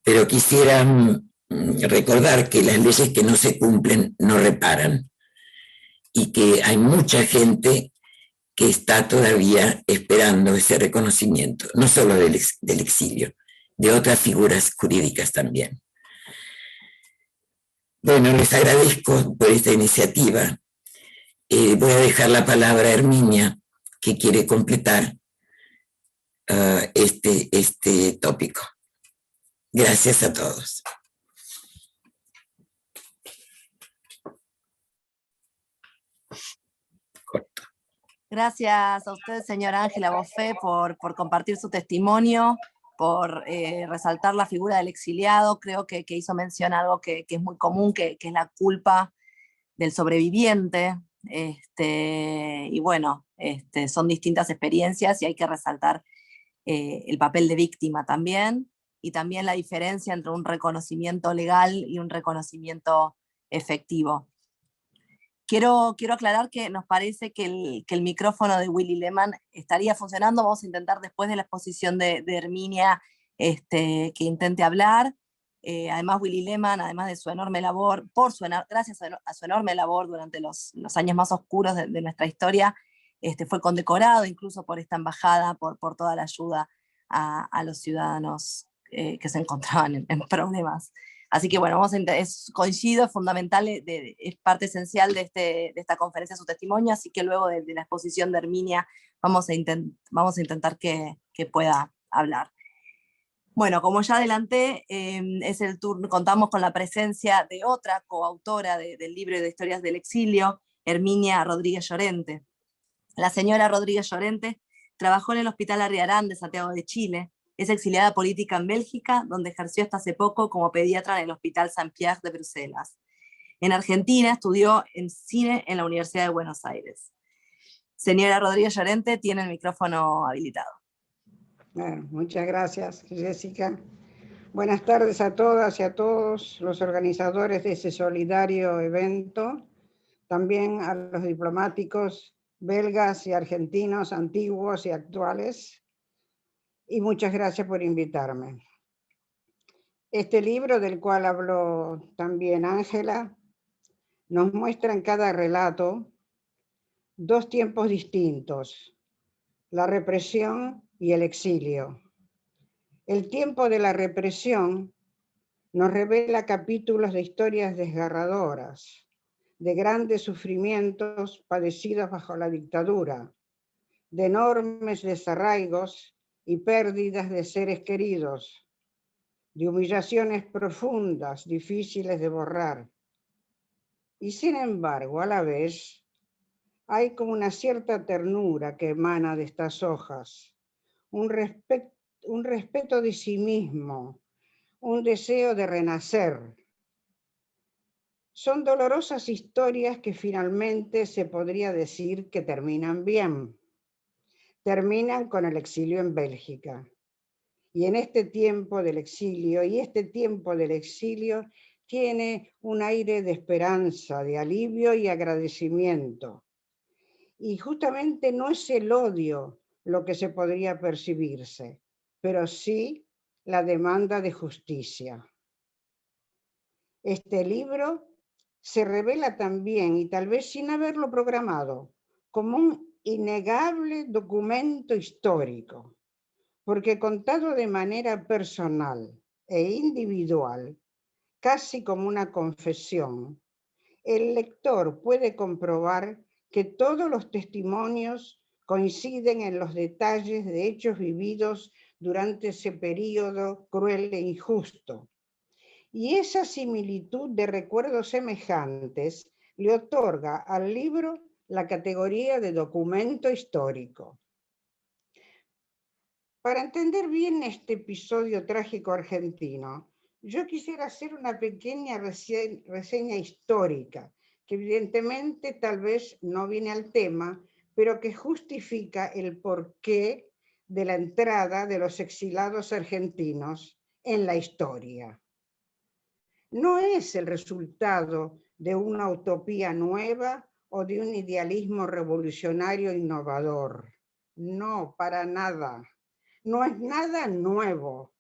Speaker 7: Pero quisiera recordar que las leyes que no se cumplen no reparan, y que hay mucha gente que está todavía esperando ese reconocimiento, no solo del exilio, de otras figuras jurídicas también. Bueno, les agradezco por esta iniciativa. Voy a dejar la palabra a Herminia, que quiere completar este tópico. Gracias a todos. Corto.
Speaker 1: Gracias a usted, señora Ángela Boffé, por compartir su testimonio, por resaltar la figura del exiliado. Creo que hizo mención a algo que es muy común, que es la culpa del sobreviviente. Y bueno, son distintas experiencias y hay que resaltar el papel de víctima también, y también la diferencia entre un reconocimiento legal y un reconocimiento efectivo. Quiero aclarar que nos parece que el micrófono de Willy Lehmann estaría funcionando. Vamos a intentar después de la exposición de Herminia que intente hablar. Además, Willy Lehmann, además de su enorme labor, gracias a su enorme labor durante los años más oscuros de nuestra historia, fue condecorado incluso por esta embajada, por toda la ayuda a los ciudadanos que se encontraban en problemas. Así que bueno, coincido, es fundamental, es parte esencial de esta conferencia su testimonio, así que luego de la exposición de Herminia vamos a intentar que pueda hablar. Bueno, como ya adelanté, es el turno, contamos con la presencia de otra coautora del libro de historias del exilio, Herminia Rodríguez Llorente. La señora Rodríguez Llorente trabajó en el Hospital Arriarán de Santiago de Chile. Es exiliada política en Bélgica, donde ejerció hasta hace poco como pediatra en el Hospital Saint-Pierre de Bruselas. En Argentina estudió en cine en la Universidad de Buenos Aires. Señora Rodríguez Llorente, tiene el micrófono habilitado.
Speaker 8: Bueno, muchas gracias, Jessica. Buenas tardes a todas y a todos los organizadores de ese solidario evento, también a los diplomáticos belgas y argentinos antiguos y actuales, y muchas gracias por invitarme. Este libro, del cual habló también Ángela, nos muestra en cada relato dos tiempos distintos: la represión y el exilio. El tiempo de la represión nos revela capítulos de historias desgarradoras, de grandes sufrimientos padecidos bajo la dictadura, de enormes desarraigos y pérdidas de seres queridos, de humillaciones profundas, difíciles de borrar. Y sin embargo, a la vez, hay como una cierta ternura que emana de estas hojas, un respeto de sí mismo, un deseo de renacer. Son dolorosas historias que finalmente se podría decir que terminan bien. Terminan con el exilio en Bélgica. Y en este tiempo del exilio, tiene un aire de esperanza, de alivio y agradecimiento. Y justamente no es el odio lo que se podría percibirse, pero sí la demanda de justicia. Este libro se revela también, y tal vez sin haberlo programado, como un innegable documento histórico, porque contado de manera personal e individual, casi como una confesión, el lector puede comprobar que todos los testimonios coinciden en los detalles de hechos vividos durante ese periodo cruel e injusto. Y esa similitud de recuerdos semejantes le otorga al libro la categoría de documento histórico. Para entender bien este episodio trágico argentino, yo quisiera hacer una pequeña reseña histórica, que evidentemente tal vez no viene al tema, pero que justifica el porqué de la entrada de los exilados argentinos en la historia. No es el resultado de una utopía nueva o de un idealismo revolucionario innovador. No, para nada. No es nada nuevo.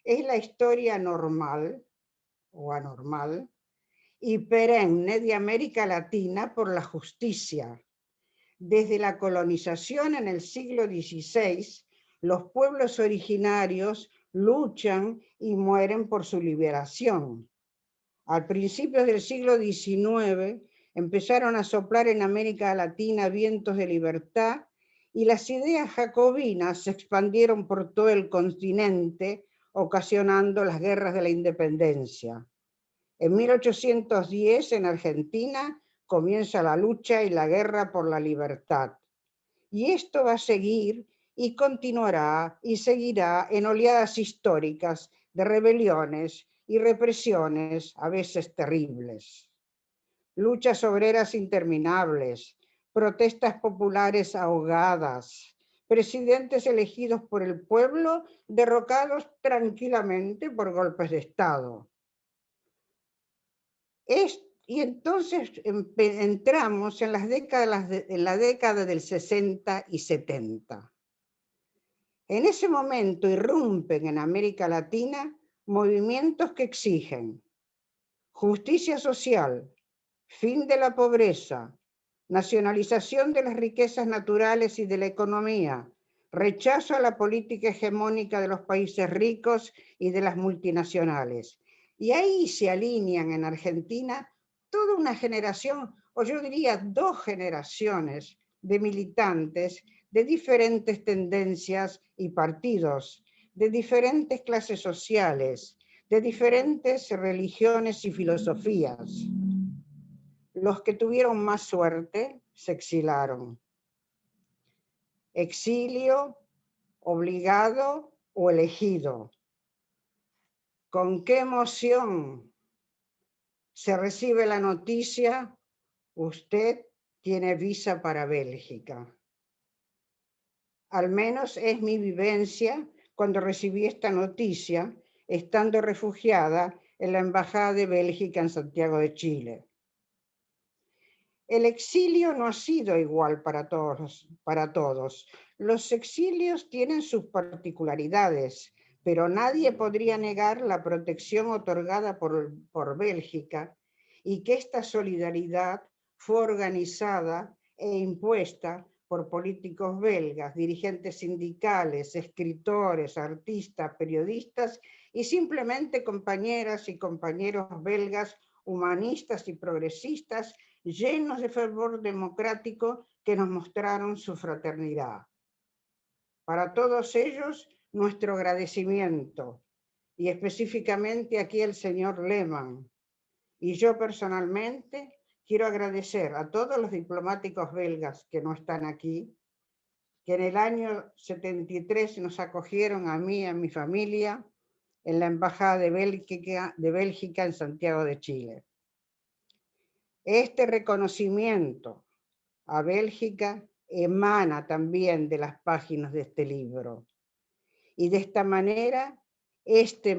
Speaker 8: Es la historia normal o anormal y perenne de América Latina por la justicia. Desde la colonización en el siglo XVI, los pueblos originarios luchan y mueren por su liberación. Al principio del siglo XIX empezaron a soplar en América Latina vientos de libertad y las ideas jacobinas se expandieron por todo el continente, ocasionando las guerras de la independencia. En 1810, en Argentina, comienza la lucha y la guerra por la libertad. Y esto va a seguir y continuará y seguirá en oleadas históricas de rebeliones y represiones a veces terribles. Luchas obreras interminables, protestas populares ahogadas, presidentes elegidos por el pueblo derrocados tranquilamente por golpes de Estado. Y entonces entramos en la década del 60 y 70. En ese momento irrumpen en América Latina movimientos que exigen justicia social, fin de la pobreza, nacionalización de las riquezas naturales y de la economía, rechazo a la política hegemónica de los países ricos y de las multinacionales. Y ahí se alinean en Argentina toda una generación, o yo diría 2 generaciones de militantes de diferentes tendencias y partidos, de diferentes clases sociales, de diferentes religiones y filosofías. Los que tuvieron más suerte se exilaron. Exilio, obligado o elegido. ¿Con qué emoción se recibe la noticia? Usted tiene visa para Bélgica. Al menos es mi vivencia cuando recibí esta noticia, estando refugiada en la Embajada de Bélgica en Santiago de Chile. El exilio no ha sido igual para todos. Los exilios tienen sus particularidades, pero nadie podría negar la protección otorgada por Bélgica y que esta solidaridad fue organizada e impuesta por políticos belgas, dirigentes sindicales, escritores, artistas, periodistas y simplemente compañeras y compañeros belgas humanistas y progresistas llenos de fervor democrático que nos mostraron su fraternidad. Para todos ellos, nuestro agradecimiento, y específicamente aquí el señor Lehmann. Y yo personalmente quiero agradecer a todos los diplomáticos belgas que no están aquí, que en el año 73 nos acogieron a mí y a mi familia en la Embajada de Bélgica en Santiago de Chile. Este reconocimiento a Bélgica emana también de las páginas de este libro. Y de esta manera, este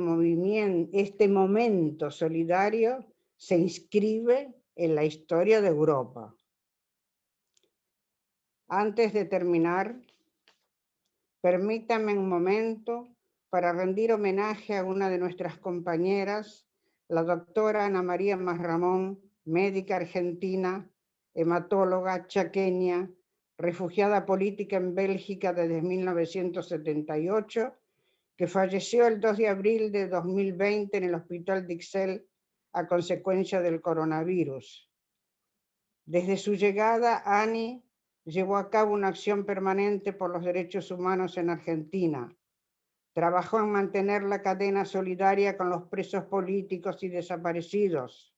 Speaker 8: momento solidario se inscribe en la historia de Europa. Antes de terminar, permítame un momento para rendir homenaje a una de nuestras compañeras, la doctora Ana María Masramón, médica argentina, hematóloga chaqueña, refugiada política en Bélgica desde 1978, que falleció el 2 de abril de 2020 en el Hospital d'Ixelles a consecuencia del coronavirus. Desde su llegada, Ani llevó a cabo una acción permanente por los derechos humanos en Argentina. Trabajó en mantener la cadena solidaria con los presos políticos y desaparecidos.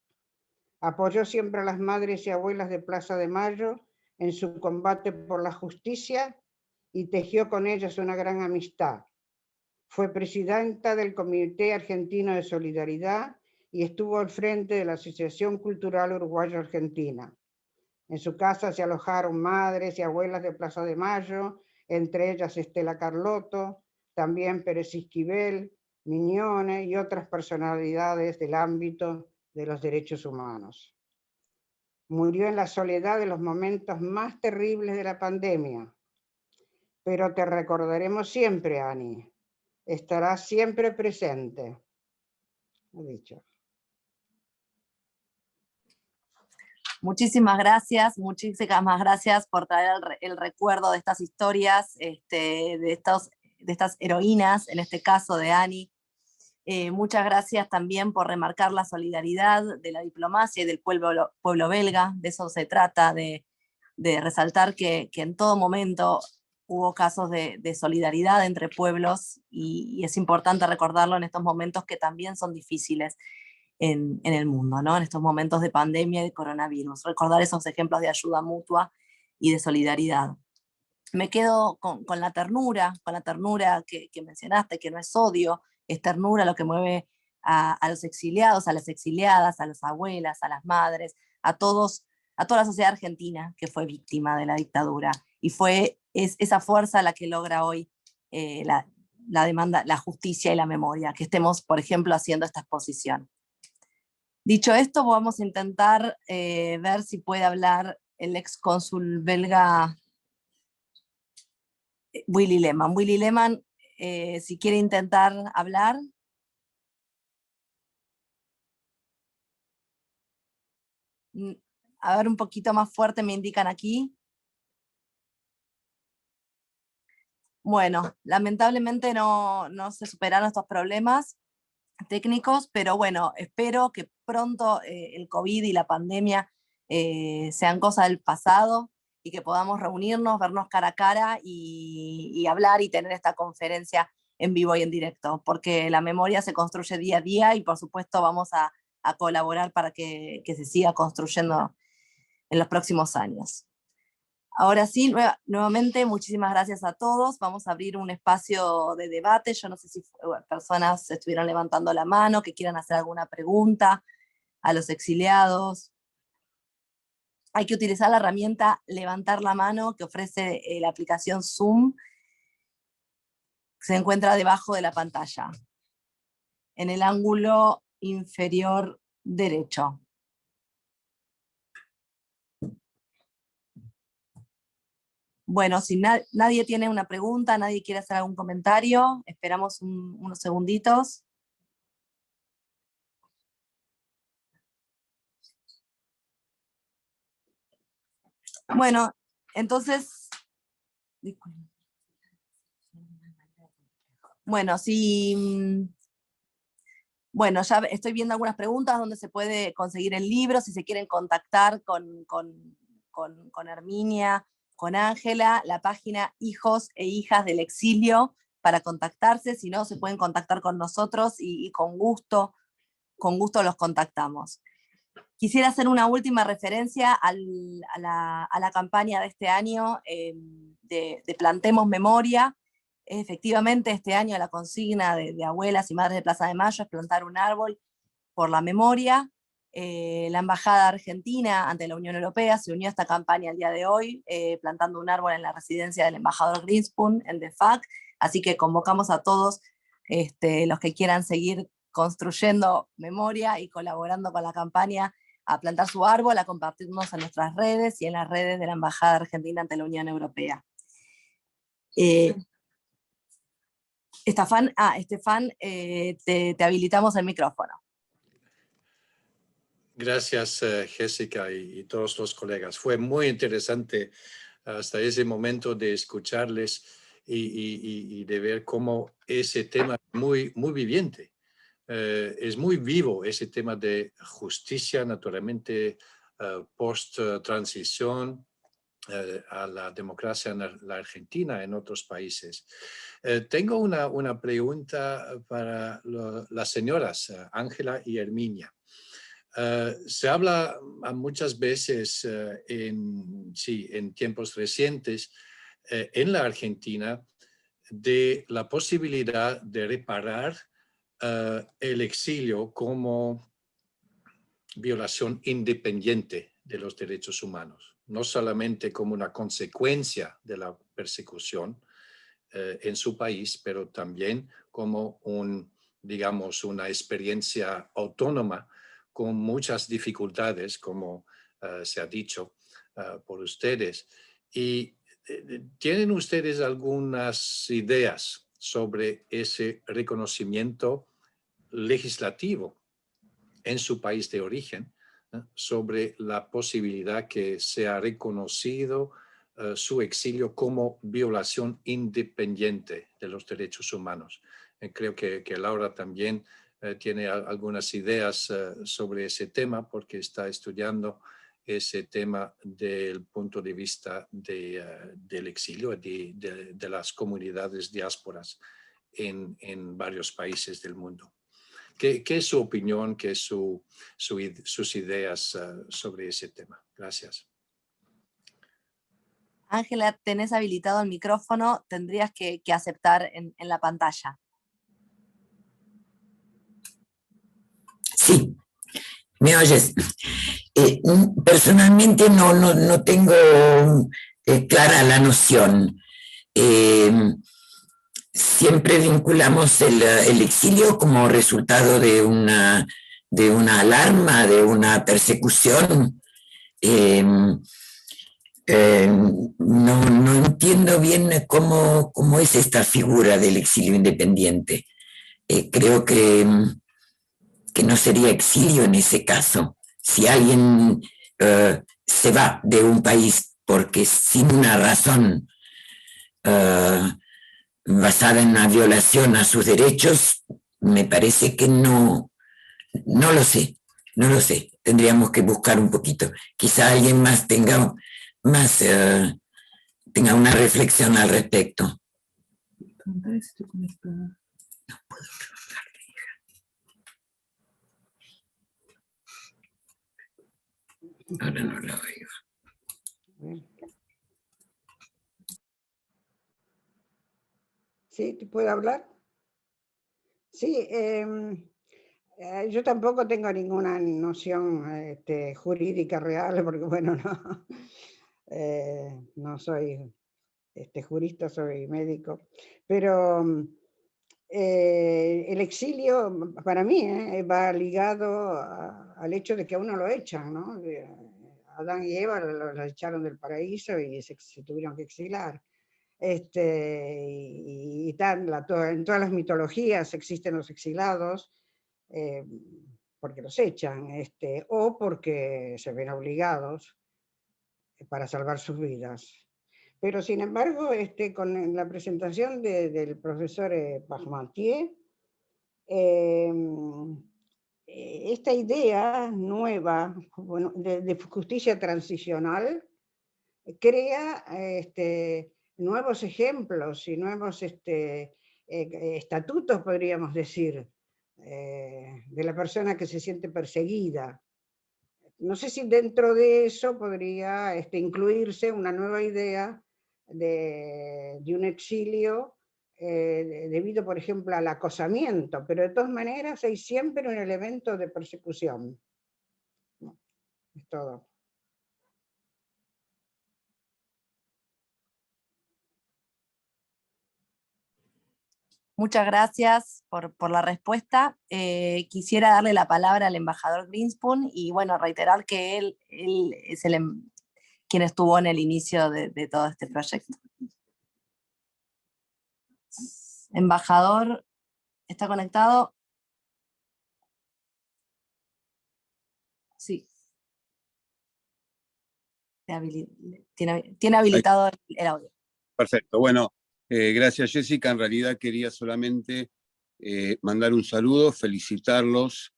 Speaker 8: Apoyó siempre a las madres y abuelas de Plaza de Mayo en su combate por la justicia y tejió con ellas una gran amistad. Fue presidenta del Comité Argentino de Solidaridad y estuvo al frente de la Asociación Cultural Uruguayo-Argentina. En su casa se alojaron madres y abuelas de Plaza de Mayo, entre ellas Estela Carlotto, también Pérez Esquivel, Mignone y otras personalidades del ámbito de los derechos humanos. Murió en la soledad de los momentos más terribles de la pandemia. Pero te recordaremos siempre, Ani. Estarás siempre presente. He dicho.
Speaker 1: Muchísimas gracias por traer el recuerdo de estas historias, de estas heroínas, en este caso de Ani. Muchas gracias también por remarcar la solidaridad de la diplomacia y del pueblo belga. De eso se trata, de resaltar que en todo momento hubo casos de solidaridad entre pueblos, y es importante recordarlo en estos momentos que también son difíciles en el mundo, ¿no? En estos momentos de pandemia y de coronavirus. Recordar esos ejemplos de ayuda mutua y de solidaridad. Me quedo con la ternura que mencionaste, que no es odio, es ternura lo que mueve a los exiliados, a las exiliadas, a las abuelas, a las madres, a toda la sociedad argentina que fue víctima de la dictadura. Y es esa fuerza la que logra hoy la demanda, la justicia y la memoria, que estemos, por ejemplo, haciendo esta exposición. Dicho esto, vamos a intentar ver si puede hablar el ex cónsul belga Willy Lehmann. Willy Lehmann, si quiere intentar hablar. A ver, un poquito más fuerte me indican aquí. Bueno, lamentablemente no se superaron estos problemas técnicos, pero bueno, espero que pronto el COVID y la pandemia sean cosas del pasado y que podamos reunirnos, vernos cara a cara y hablar y tener esta conferencia en vivo y en directo, porque la memoria se construye día a día y por supuesto vamos a colaborar para que se siga construyendo en los próximos años. Ahora sí, nuevamente, muchísimas gracias a todos. Vamos a abrir un espacio de debate. Yo no sé si personas estuvieron levantando la mano, que quieran hacer alguna pregunta a los exiliados. Hay que utilizar la herramienta levantar la mano que ofrece la aplicación Zoom. Se encuentra debajo de la pantalla, en el ángulo inferior derecho. Bueno, si nadie tiene una pregunta, nadie quiere hacer algún comentario, esperamos unos segunditos. Bueno, entonces, bueno, bueno, ya estoy viendo algunas preguntas donde se puede conseguir el libro, si se quieren contactar con Herminia, con Ángela, la página Hijos e Hijas del Exilio para contactarse, si no se pueden contactar con nosotros y con gusto los contactamos. Quisiera hacer una última referencia a la campaña de este año de Plantemos Memoria. Efectivamente, este año la consigna de abuelas y madres de Plaza de Mayo es plantar un árbol por la memoria. La Embajada Argentina ante la Unión Europea se unió a esta campaña el día de hoy, plantando un árbol en la residencia del embajador Greenspoon, en The FAC, así que convocamos a todos los que quieran seguir construyendo memoria y colaborando con la campaña a plantar su árbol, a compartirnos en nuestras redes y en las redes de la Embajada Argentina ante la Unión Europea. Estefan, te habilitamos el micrófono.
Speaker 4: Gracias, Jessica y todos los colegas. Fue muy interesante hasta ese momento de escucharles y de ver cómo ese tema es muy viviente. Es muy vivo ese tema de justicia, naturalmente, post-transición a la democracia en la Argentina, en otros países. Tengo una pregunta para las señoras Ángela y Herminia. Se habla muchas veces en tiempos recientes en la Argentina de la posibilidad de reparar el exilio como violación independiente de los derechos humanos, no solamente como una consecuencia de la persecución en su país, pero también como una experiencia autónoma con muchas dificultades, como se ha dicho por ustedes. Y ¿tienen ustedes algunas ideas sobre ese reconocimiento legislativo en su país de origen, sobre la posibilidad que sea reconocido su exilio como violación independiente de los derechos humanos? Creo que Laura también tiene algunas ideas sobre ese tema, porque está estudiando ese tema del punto de vista del exilio, de las comunidades diásporas en varios países del mundo. ¿Qué es su opinión, qué es sus ideas sobre ese tema? Gracias.
Speaker 1: Ángela, tenés habilitado el micrófono, tendrías que aceptar en la pantalla.
Speaker 7: Sí, ¿me oyes? Personalmente no tengo clara la noción. Siempre vinculamos el exilio como resultado de una alarma, de una persecución. No entiendo bien cómo es esta figura del exilio independiente. Creo que no sería exilio en ese caso. Si alguien se va de un país porque sin una razón basada en una violación a sus derechos, me parece que no lo sé. Tendríamos que buscar un poquito. Quizá alguien más tenga una reflexión al respecto. No puedo trabajar, hija. Ahora no la oigo.
Speaker 8: ¿Sí? ¿Te puedo hablar? Sí, yo tampoco tengo ninguna noción jurídica real, porque bueno, no soy jurista, soy médico, pero el exilio para mí va ligado al hecho de que a uno lo echan, ¿no? Adán y Eva lo echaron del paraíso y se tuvieron que exilar. En todas las mitologías existen los exilados, porque los echan, o porque se ven obligados para salvar sus vidas. Pero sin embargo, con la presentación del profesor Parmentier, esta idea nueva, bueno, de justicia transicional crea nuevos ejemplos y nuevos estatutos, podríamos decir, de la persona que se siente perseguida. No sé si dentro de eso podría incluirse una nueva idea de un exilio debido, por ejemplo, al acosamiento, pero de todas maneras hay siempre un elemento de persecución. Es todo.
Speaker 1: Muchas gracias por la respuesta. Quisiera darle la palabra al embajador Grinspoon y bueno, reiterar que él es quien estuvo en el inicio de todo este proyecto. Embajador, ¿está conectado? Sí. Tiene habilitado el audio.
Speaker 9: Perfecto. Bueno, gracias Jessica. En realidad quería solamente mandar un saludo, felicitarlos,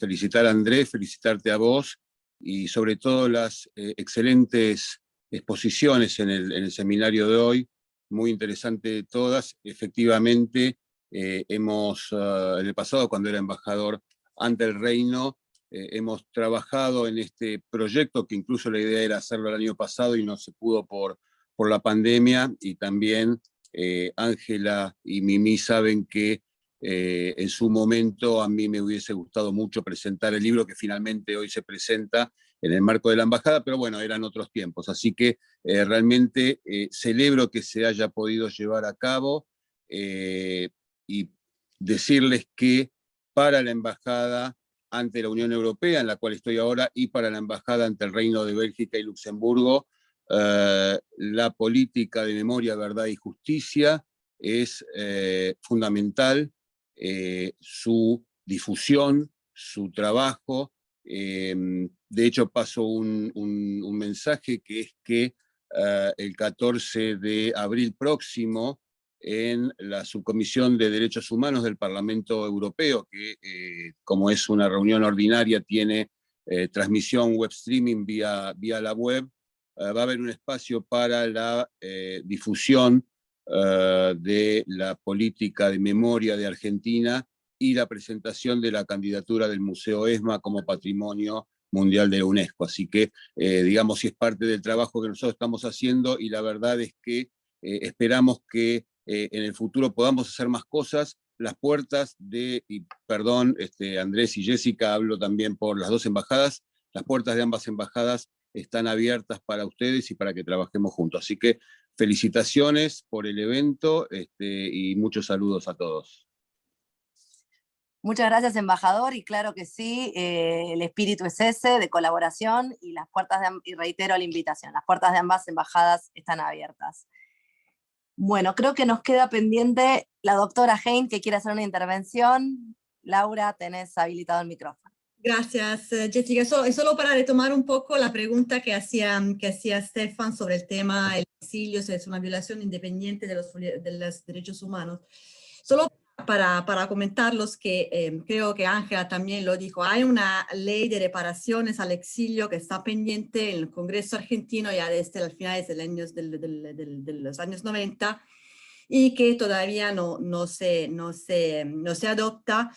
Speaker 9: felicitar a Andrés, felicitarte a vos y sobre todo las excelentes exposiciones en el seminario de hoy, muy interesante todas. Efectivamente, en el pasado, cuando era embajador ante el Reino, hemos trabajado en este proyecto, que incluso la idea era hacerlo el año pasado y no se pudo por la pandemia, y también Ángela y Mimi saben que en su momento a mí me hubiese gustado mucho presentar el libro que finalmente hoy se presenta en el marco de la embajada, pero bueno, eran otros tiempos, así que realmente celebro que se haya podido llevar a cabo y decirles que para la embajada ante la Unión Europea, en la cual estoy ahora, y para la embajada ante el Reino de Bélgica y Luxemburgo. La política de memoria, verdad y justicia es fundamental, su difusión, su trabajo. De hecho, paso un mensaje, que es que el 14 de abril próximo, en la Subcomisión de Derechos Humanos del Parlamento Europeo, que como es una reunión ordinaria, tiene transmisión web streaming vía la web, va a haber un espacio para la difusión de la política de memoria de Argentina y la presentación de la candidatura del Museo ESMA como Patrimonio Mundial de la UNESCO. Así que, digamos, si es parte del trabajo que nosotros estamos haciendo, y la verdad es que esperamos que en el futuro podamos hacer más cosas. Las puertas de, y perdón, Andrés y Jessica, hablo también por las dos embajadas, las puertas de ambas embajadas están abiertas para ustedes y para que trabajemos juntos. Así que felicitaciones por el evento, y muchos saludos a todos.
Speaker 1: Muchas gracias, embajador, y claro que sí, el espíritu es ese, de colaboración, y las puertas y reitero la invitación, las puertas de ambas embajadas están abiertas. Bueno, creo que nos queda pendiente la doctora Hein, que quiere hacer una intervención. Laura, tenés habilitado el micrófono.
Speaker 6: Gracias, Jessica. Solo para retomar un poco la pregunta que hacía Stefan sobre el tema del exilio, si es una violación independiente de los derechos humanos. Solo para comentarlos que creo que Ángela también lo dijo, hay una ley de reparaciones al exilio que está pendiente en el Congreso argentino ya desde los finales de los años 90, y que todavía no se adopta,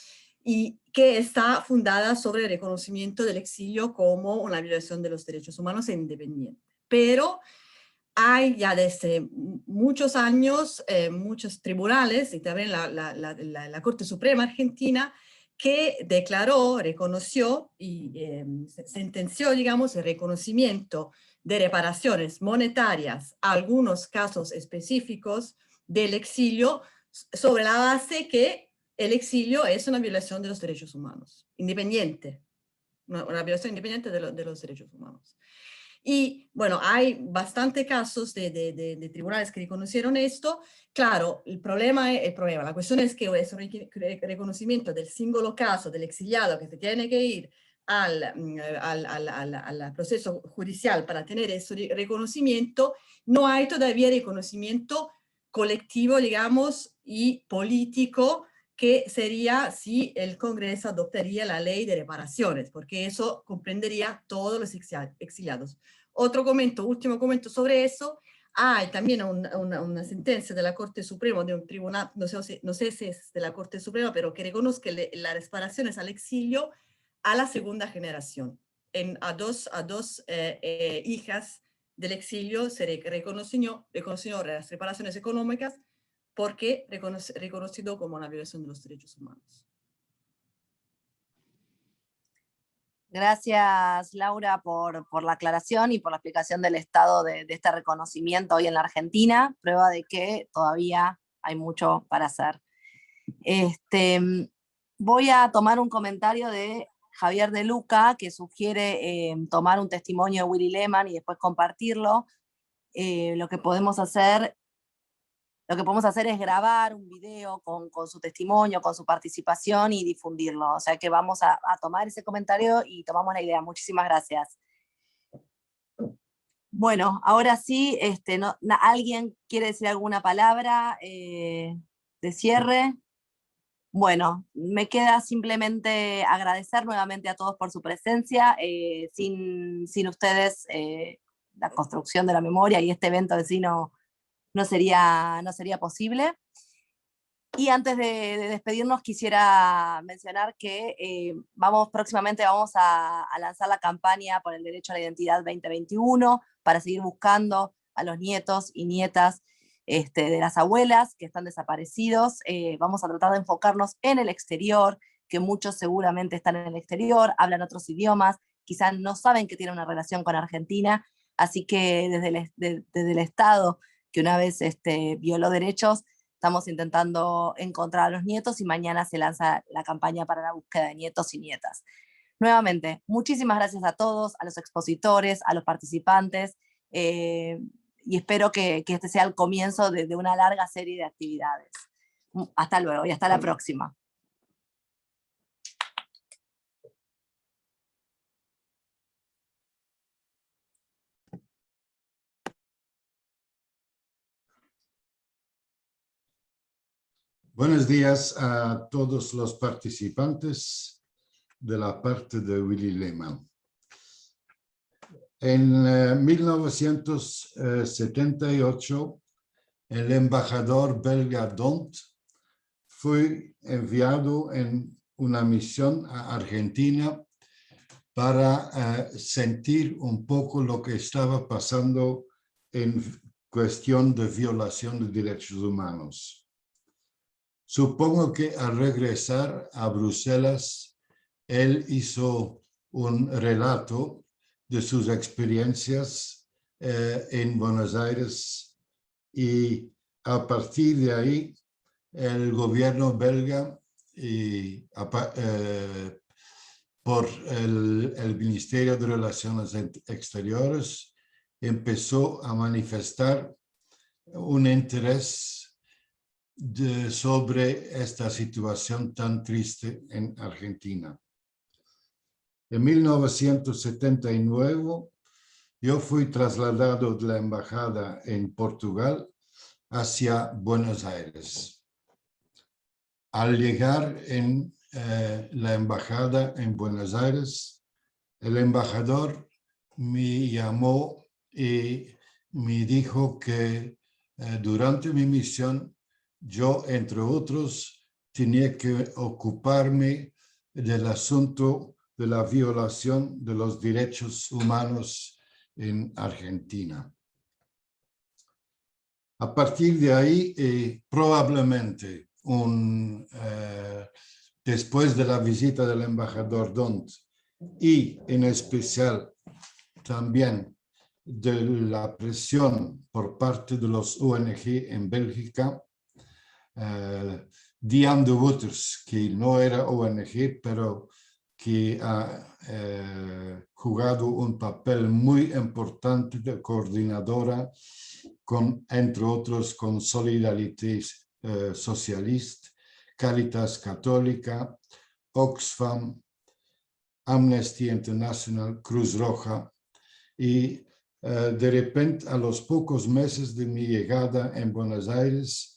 Speaker 6: y que está fundada sobre el reconocimiento del exilio como una violación de los derechos humanos e independiente. Pero hay ya desde muchos años muchos tribunales, y también la Corte Suprema Argentina, que declaró, reconoció y sentenció, digamos, el reconocimiento de reparaciones monetarias a algunos casos específicos del exilio, sobre la base que el exilio es una violación de los derechos humanos, independiente, una violación independiente de los derechos humanos. Y bueno, hay bastantes casos de tribunales que reconocieron esto. Claro, la cuestión es que es un reconocimiento del singolo caso del exiliado que se tiene que ir al proceso judicial para tener ese reconocimiento. No hay todavía reconocimiento colectivo, digamos, y político, que sería si el Congreso adoptaría la ley de reparaciones, porque eso comprendería todos los exiliados. Último comentario sobre eso, hay también una sentencia de la Corte Suprema, de un tribunal, no sé si es de la Corte Suprema, pero que reconoce las reparaciones al exilio a la segunda generación. A dos hijas del exilio se reconoció las reparaciones económicas, porque reconocido como una violación de los derechos humanos.
Speaker 1: Gracias, Laura, por la aclaración y por la explicación del estado de este reconocimiento hoy en la Argentina, prueba de que todavía hay mucho para hacer. Voy a tomar un comentario de Javier De Luca, que sugiere tomar un testimonio de Willy Lehmann y después compartirlo. Lo que podemos hacer es grabar un video con su testimonio, con su participación, y difundirlo. O sea que vamos a tomar ese comentario y tomamos la idea. Muchísimas gracias. Bueno, ahora sí, ¿alguien quiere decir alguna palabra de cierre? Bueno, me queda simplemente agradecer nuevamente a todos por su presencia. Sin ustedes, la construcción de la memoria y este evento en sí no sería posible. Y antes de despedirnos, quisiera mencionar que próximamente vamos a lanzar la campaña por el derecho a la identidad 2021, para seguir buscando a los nietos y nietas de las abuelas que están desaparecidos. Vamos a tratar de enfocarnos en el exterior, que muchos seguramente están en el exterior, hablan otros idiomas, quizás no saben que tienen una relación con Argentina, así que desde el Estado, que una vez violó derechos, Estamos intentando encontrar a los nietos y mañana se lanza la campaña para la búsqueda de nietos y nietas. Nuevamente, muchísimas gracias a todos, a los expositores, a los participantes, y espero que este sea el comienzo de una larga serie de actividades. Hasta luego y hasta la próxima.
Speaker 10: Buenos días a todos los participantes de la parte de Willy Lehmann. En 1978, el embajador belga D'Hondt fue enviado en una misión a Argentina para sentir un poco lo que estaba pasando en cuestión de violación de derechos humanos. Supongo que al regresar a Bruselas, él hizo un relato de sus experiencias en Buenos Aires y a partir de ahí el gobierno belga y por el Ministerio de Relaciones Exteriores empezó a manifestar un interés sobre esta situación tan triste en Argentina. En 1979, yo fui trasladado de la embajada en Portugal hacia Buenos Aires. Al llegar en la embajada en Buenos Aires, el embajador me llamó y me dijo que durante mi misión yo, entre otros, tenía que ocuparme del asunto de la violación de los derechos humanos en Argentina. A partir de ahí, probablemente, después de la visita del embajador D'Hondt y en especial también de la presión por parte de los ONG en Bélgica, Diane de Wouters, que no era ONG, pero que ha jugado un papel muy importante de coordinadora, entre otros con Solidarité Socialiste, Caritas Católica, Oxfam, Amnesty International, Cruz Roja, y de repente, a los pocos meses de mi llegada en Buenos Aires,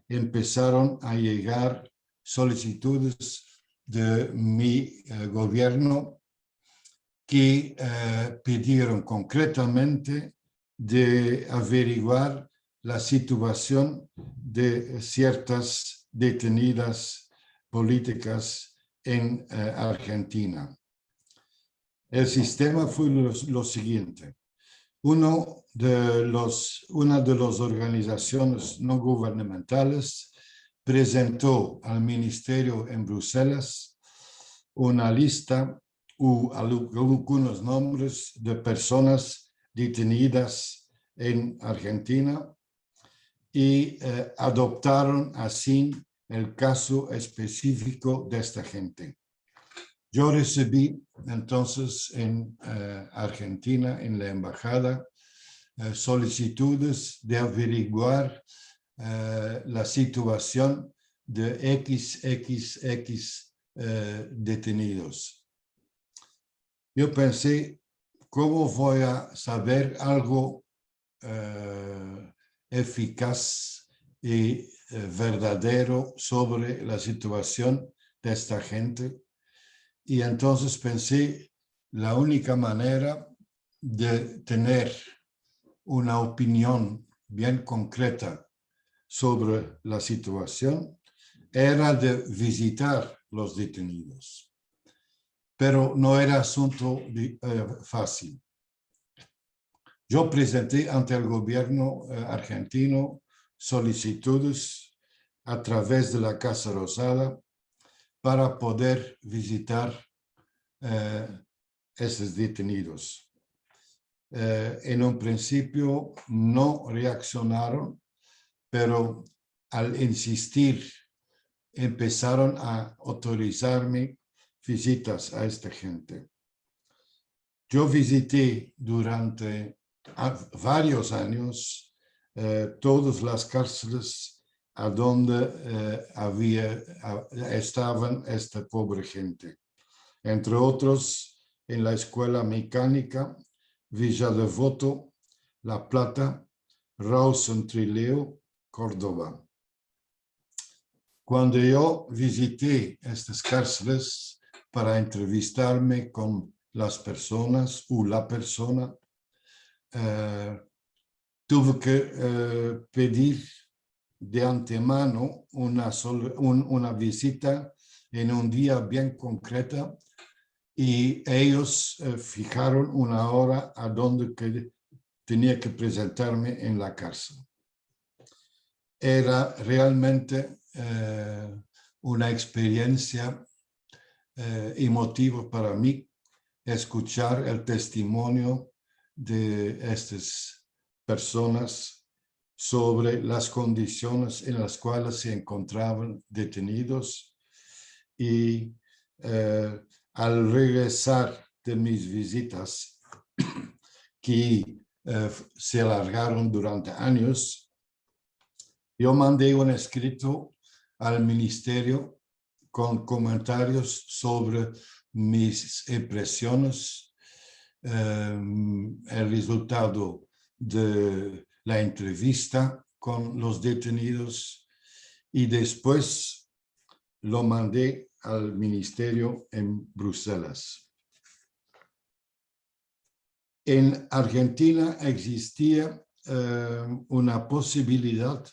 Speaker 10: empezaron a llegar solicitudes de mi gobierno que pidieron concretamente de averiguar la situación de ciertas detenidas políticas en Argentina. El sistema fue lo siguiente. Una de las organizaciones no gubernamentales presentó al ministerio en Bruselas una lista o algunos nombres de personas detenidas en Argentina y adoptaron así el caso específico de esta gente. Yo recibí entonces en Argentina, en la embajada, solicitudes de averiguar la situación de XXX detenidos. Yo pensé, ¿cómo voy a saber algo eficaz y verdadero sobre la situación de esta gente? Y entonces pensé, la única manera de tener una opinión bien concreta sobre la situación era de visitar los detenidos. Pero no era asunto fácil. Yo presenté ante el gobierno argentino solicitudes a través de la Casa Rosada para poder visitar esos detenidos. En un principio no reaccionaron, pero al insistir, empezaron a autorizarme visitas a esta gente. Yo visité durante varios años todas las cárceles a donde estaban esta pobre gente. Entre otros, en la Escuela Mecánica, Villa Devoto, La Plata, Rawson Trileo, Córdoba. Cuando yo visité estas cárceles para entrevistarme con las personas o la persona, tuve que pedir de antemano una visita en un día bien concreto y ellos fijaron una hora a donde tenía que presentarme en la cárcel. Era realmente una experiencia emotiva para mí escuchar el testimonio de estas personas sobre las condiciones en las cuales se encontraban detenidos y al regresar de mis visitas que se alargaron durante años, yo mandé un escrito al ministerio con comentarios sobre mis impresiones, el resultado de la entrevista con los detenidos y después lo mandé al ministerio en Bruselas. En Argentina existía una posibilidad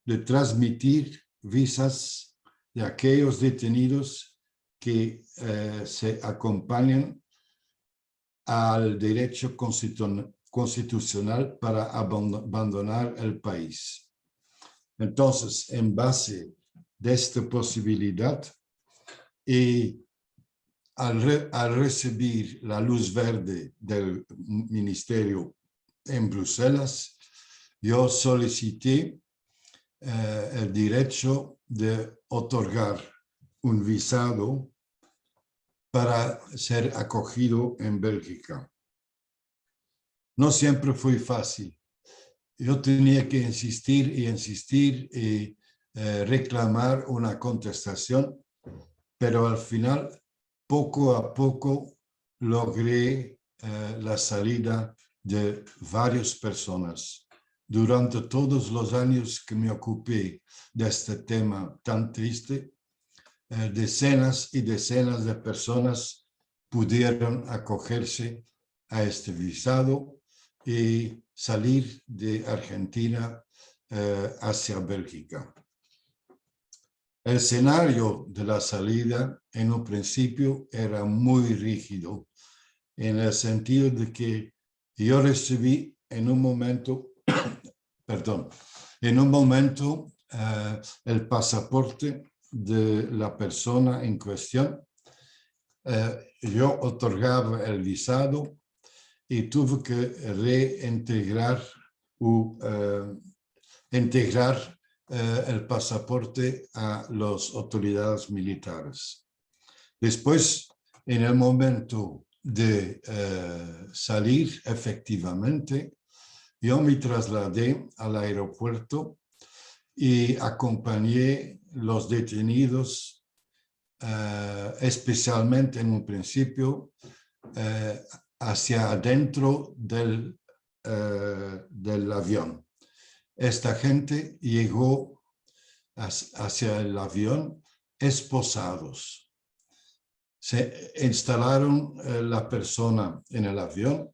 Speaker 10: de transmitir visas de aquellos detenidos que se acompañan al derecho constitucional para abandonar el país. Entonces, en base de esta posibilidad y al recibir la luz verde del ministerio en Bruselas, yo solicité el derecho de otorgar un visado para ser acogido en Bélgica. No siempre fue fácil. Yo tenía que insistir y reclamar una contestación, pero al final, poco a poco, logré la salida de varias personas. Durante todos los años que me ocupé de este tema tan triste, decenas y decenas de personas pudieron acogerse a este visado y salir de Argentina hacia Bélgica. El escenario de la salida en un principio era muy rígido, en el sentido de que yo recibí en un momento, el pasaporte de la persona en cuestión. Yo otorgaba el visado y tuve que reintegrar integrar el pasaporte a las autoridades militares. Después, en el momento de salir efectivamente, yo me trasladé al aeropuerto y acompañé los detenidos, especialmente en un principio, hacia adentro del avión. Esta gente llegó hacia el avión esposados. Se instalaron la persona en el avión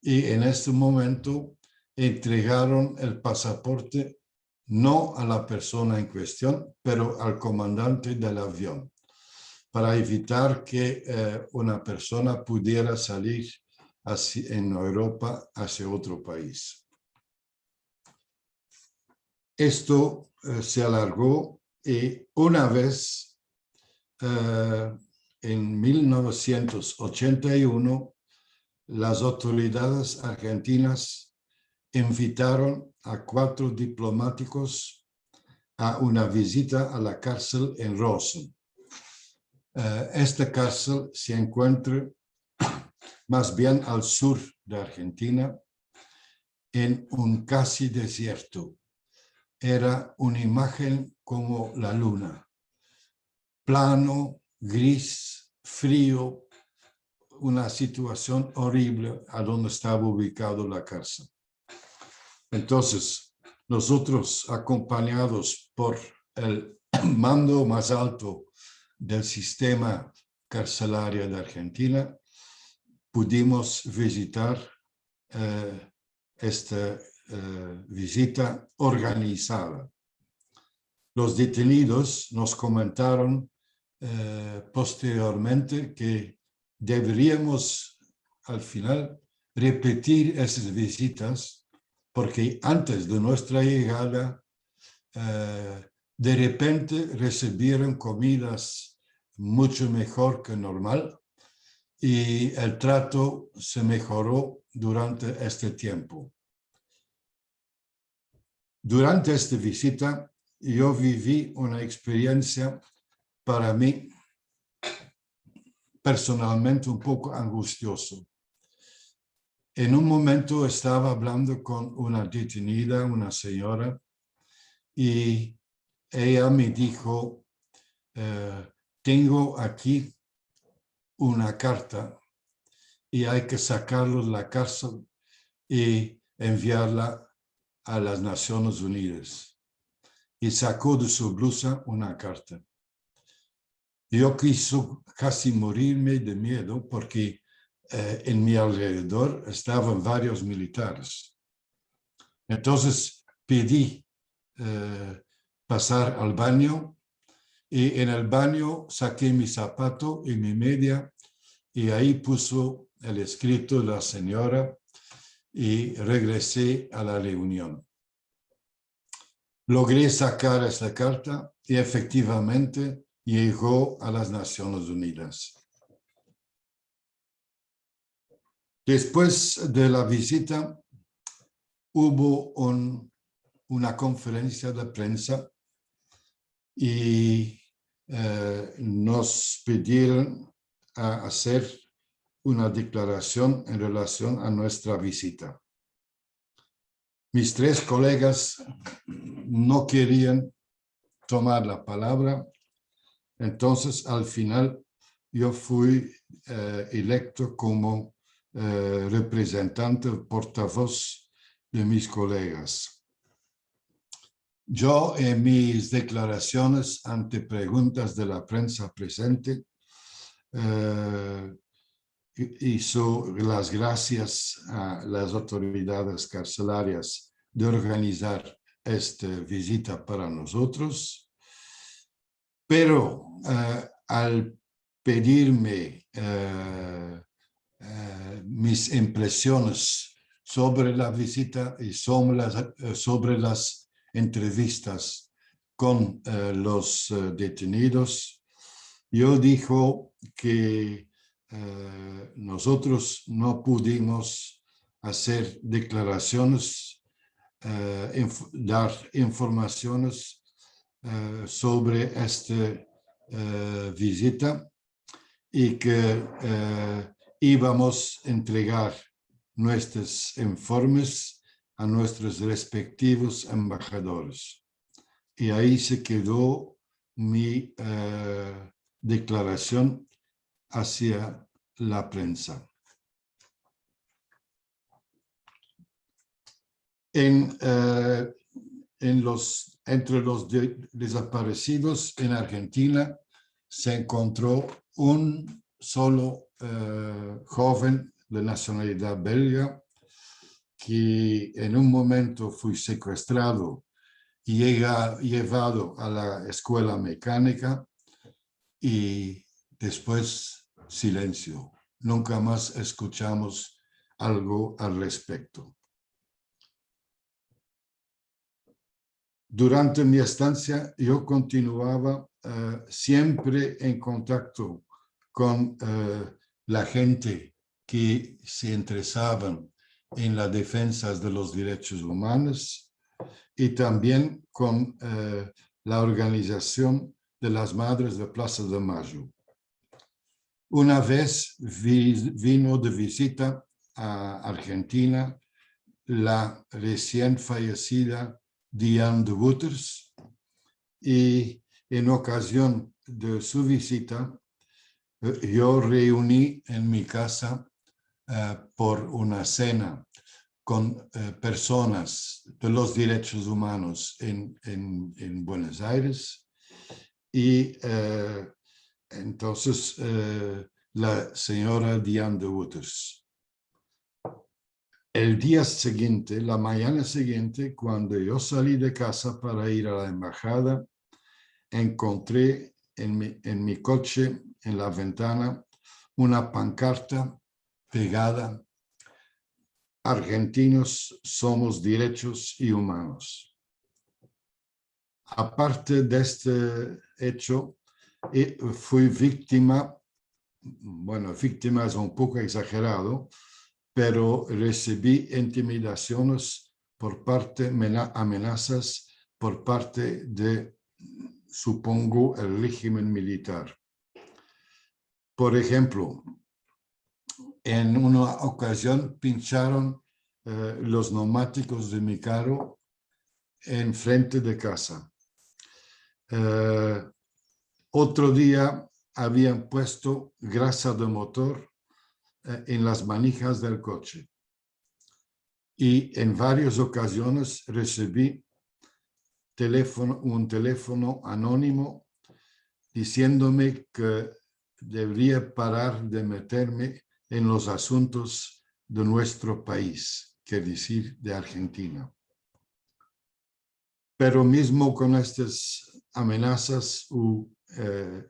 Speaker 10: y en este momento entregaron el pasaporte no a la persona en cuestión, pero al comandante del avión, para evitar que una persona pudiera salir en Europa hacia otro país. Esto se alargó y una vez en 1981 las autoridades argentinas invitaron a 4 diplomáticos a una visita a la cárcel en Rosen. Esta cárcel se encuentra más bien al sur de Argentina, en un casi desierto. Era una imagen como la luna, plano, gris, frío, una situación horrible a donde estaba ubicado la cárcel. Entonces, nosotros, acompañados por el mando más alto del sistema carcelario de Argentina, pudimos visitar esta visita organizada. Los detenidos nos comentaron posteriormente que deberíamos al final repetir esas visitas porque antes de nuestra llegada de repente recibieron comidas mucho mejor que normal y el trato se mejoró durante este tiempo. Durante esta visita yo viví una experiencia para mí personalmente un poco angustioso. En un momento estaba hablando con una detenida, una señora, y ella me dijo, tengo aquí una carta y hay que sacarlo de la cárcel y enviarla a las Naciones Unidas. Y sacó de su blusa una carta. Yo quise casi morirme de miedo porque en mi alrededor estaban varios militares. Entonces pedí pasar al baño y en el baño saqué mi zapato y mi media y ahí puso el escrito de la señora y regresé a la reunión. Logré sacar esta carta y efectivamente llegó a las Naciones Unidas. Después de la visita hubo una conferencia de prensa y nos pidieron a hacer una declaración en relación a nuestra visita. Mis tres colegas no querían tomar la palabra, entonces al final yo fui electo como representante, portavoz de mis colegas. Yo en mis declaraciones ante preguntas de la prensa presente hizo las gracias a las autoridades carcelarias de organizar esta visita para nosotros, pero al pedirme mis impresiones sobre la visita y sobre las entrevistas con los detenidos, yo dijo que nosotros no pudimos hacer declaraciones, dar informaciones sobre esta visita y que íbamos a entregar nuestros informes a nuestros respectivos embajadores. Y ahí se quedó mi declaración hacia la prensa. Entre los desaparecidos en Argentina se encontró un solo joven de nacionalidad belga que en un momento fue secuestrado y llevado a la escuela mecánica y después silencio. Nunca más escuchamos algo al respecto. Durante mi estancia yo continuaba siempre en contacto con la gente que se interesaban en la defensa de los derechos humanos y también con la organización de las Madres de Plaza de Mayo. Una vez vino de visita a Argentina la recién fallecida Diane de Wouters, y en ocasión de su visita yo reuní en mi casa por una cena con personas de los derechos humanos en Buenos Aires, y entonces la señora Diane de Wouters. El día siguiente, la mañana siguiente, cuando yo salí de casa para ir a la embajada, encontré en mi coche, en la ventana, una pancarta pegada: argentinos somos derechos y humanos. Aparte de este hecho, fui víctima, bueno, víctima es un poco exagerado, pero recibí intimidaciones por parte, amenazas por parte de, supongo, el régimen militar. Por ejemplo, en una ocasión pincharon los neumáticos de mi carro en frente de casa. Otro día habían puesto grasa de motor en las manijas del coche. Y en varias ocasiones recibí un teléfono anónimo diciéndome que debería parar de meterme en los asuntos de nuestro país, que decir de Argentina. Pero mismo con estas amenazas u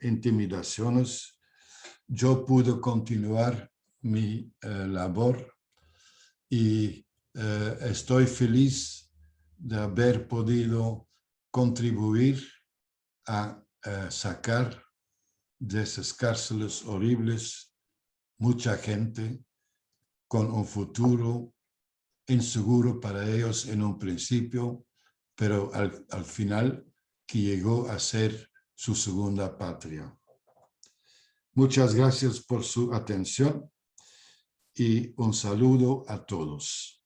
Speaker 10: intimidaciones, yo pude continuar mi labor, y estoy feliz de haber podido contribuir a sacar de esas cárceles horribles mucha gente con un futuro inseguro para ellos en un principio, pero al final que llegó a ser su segunda patria. Muchas gracias por su atención y un saludo a todos.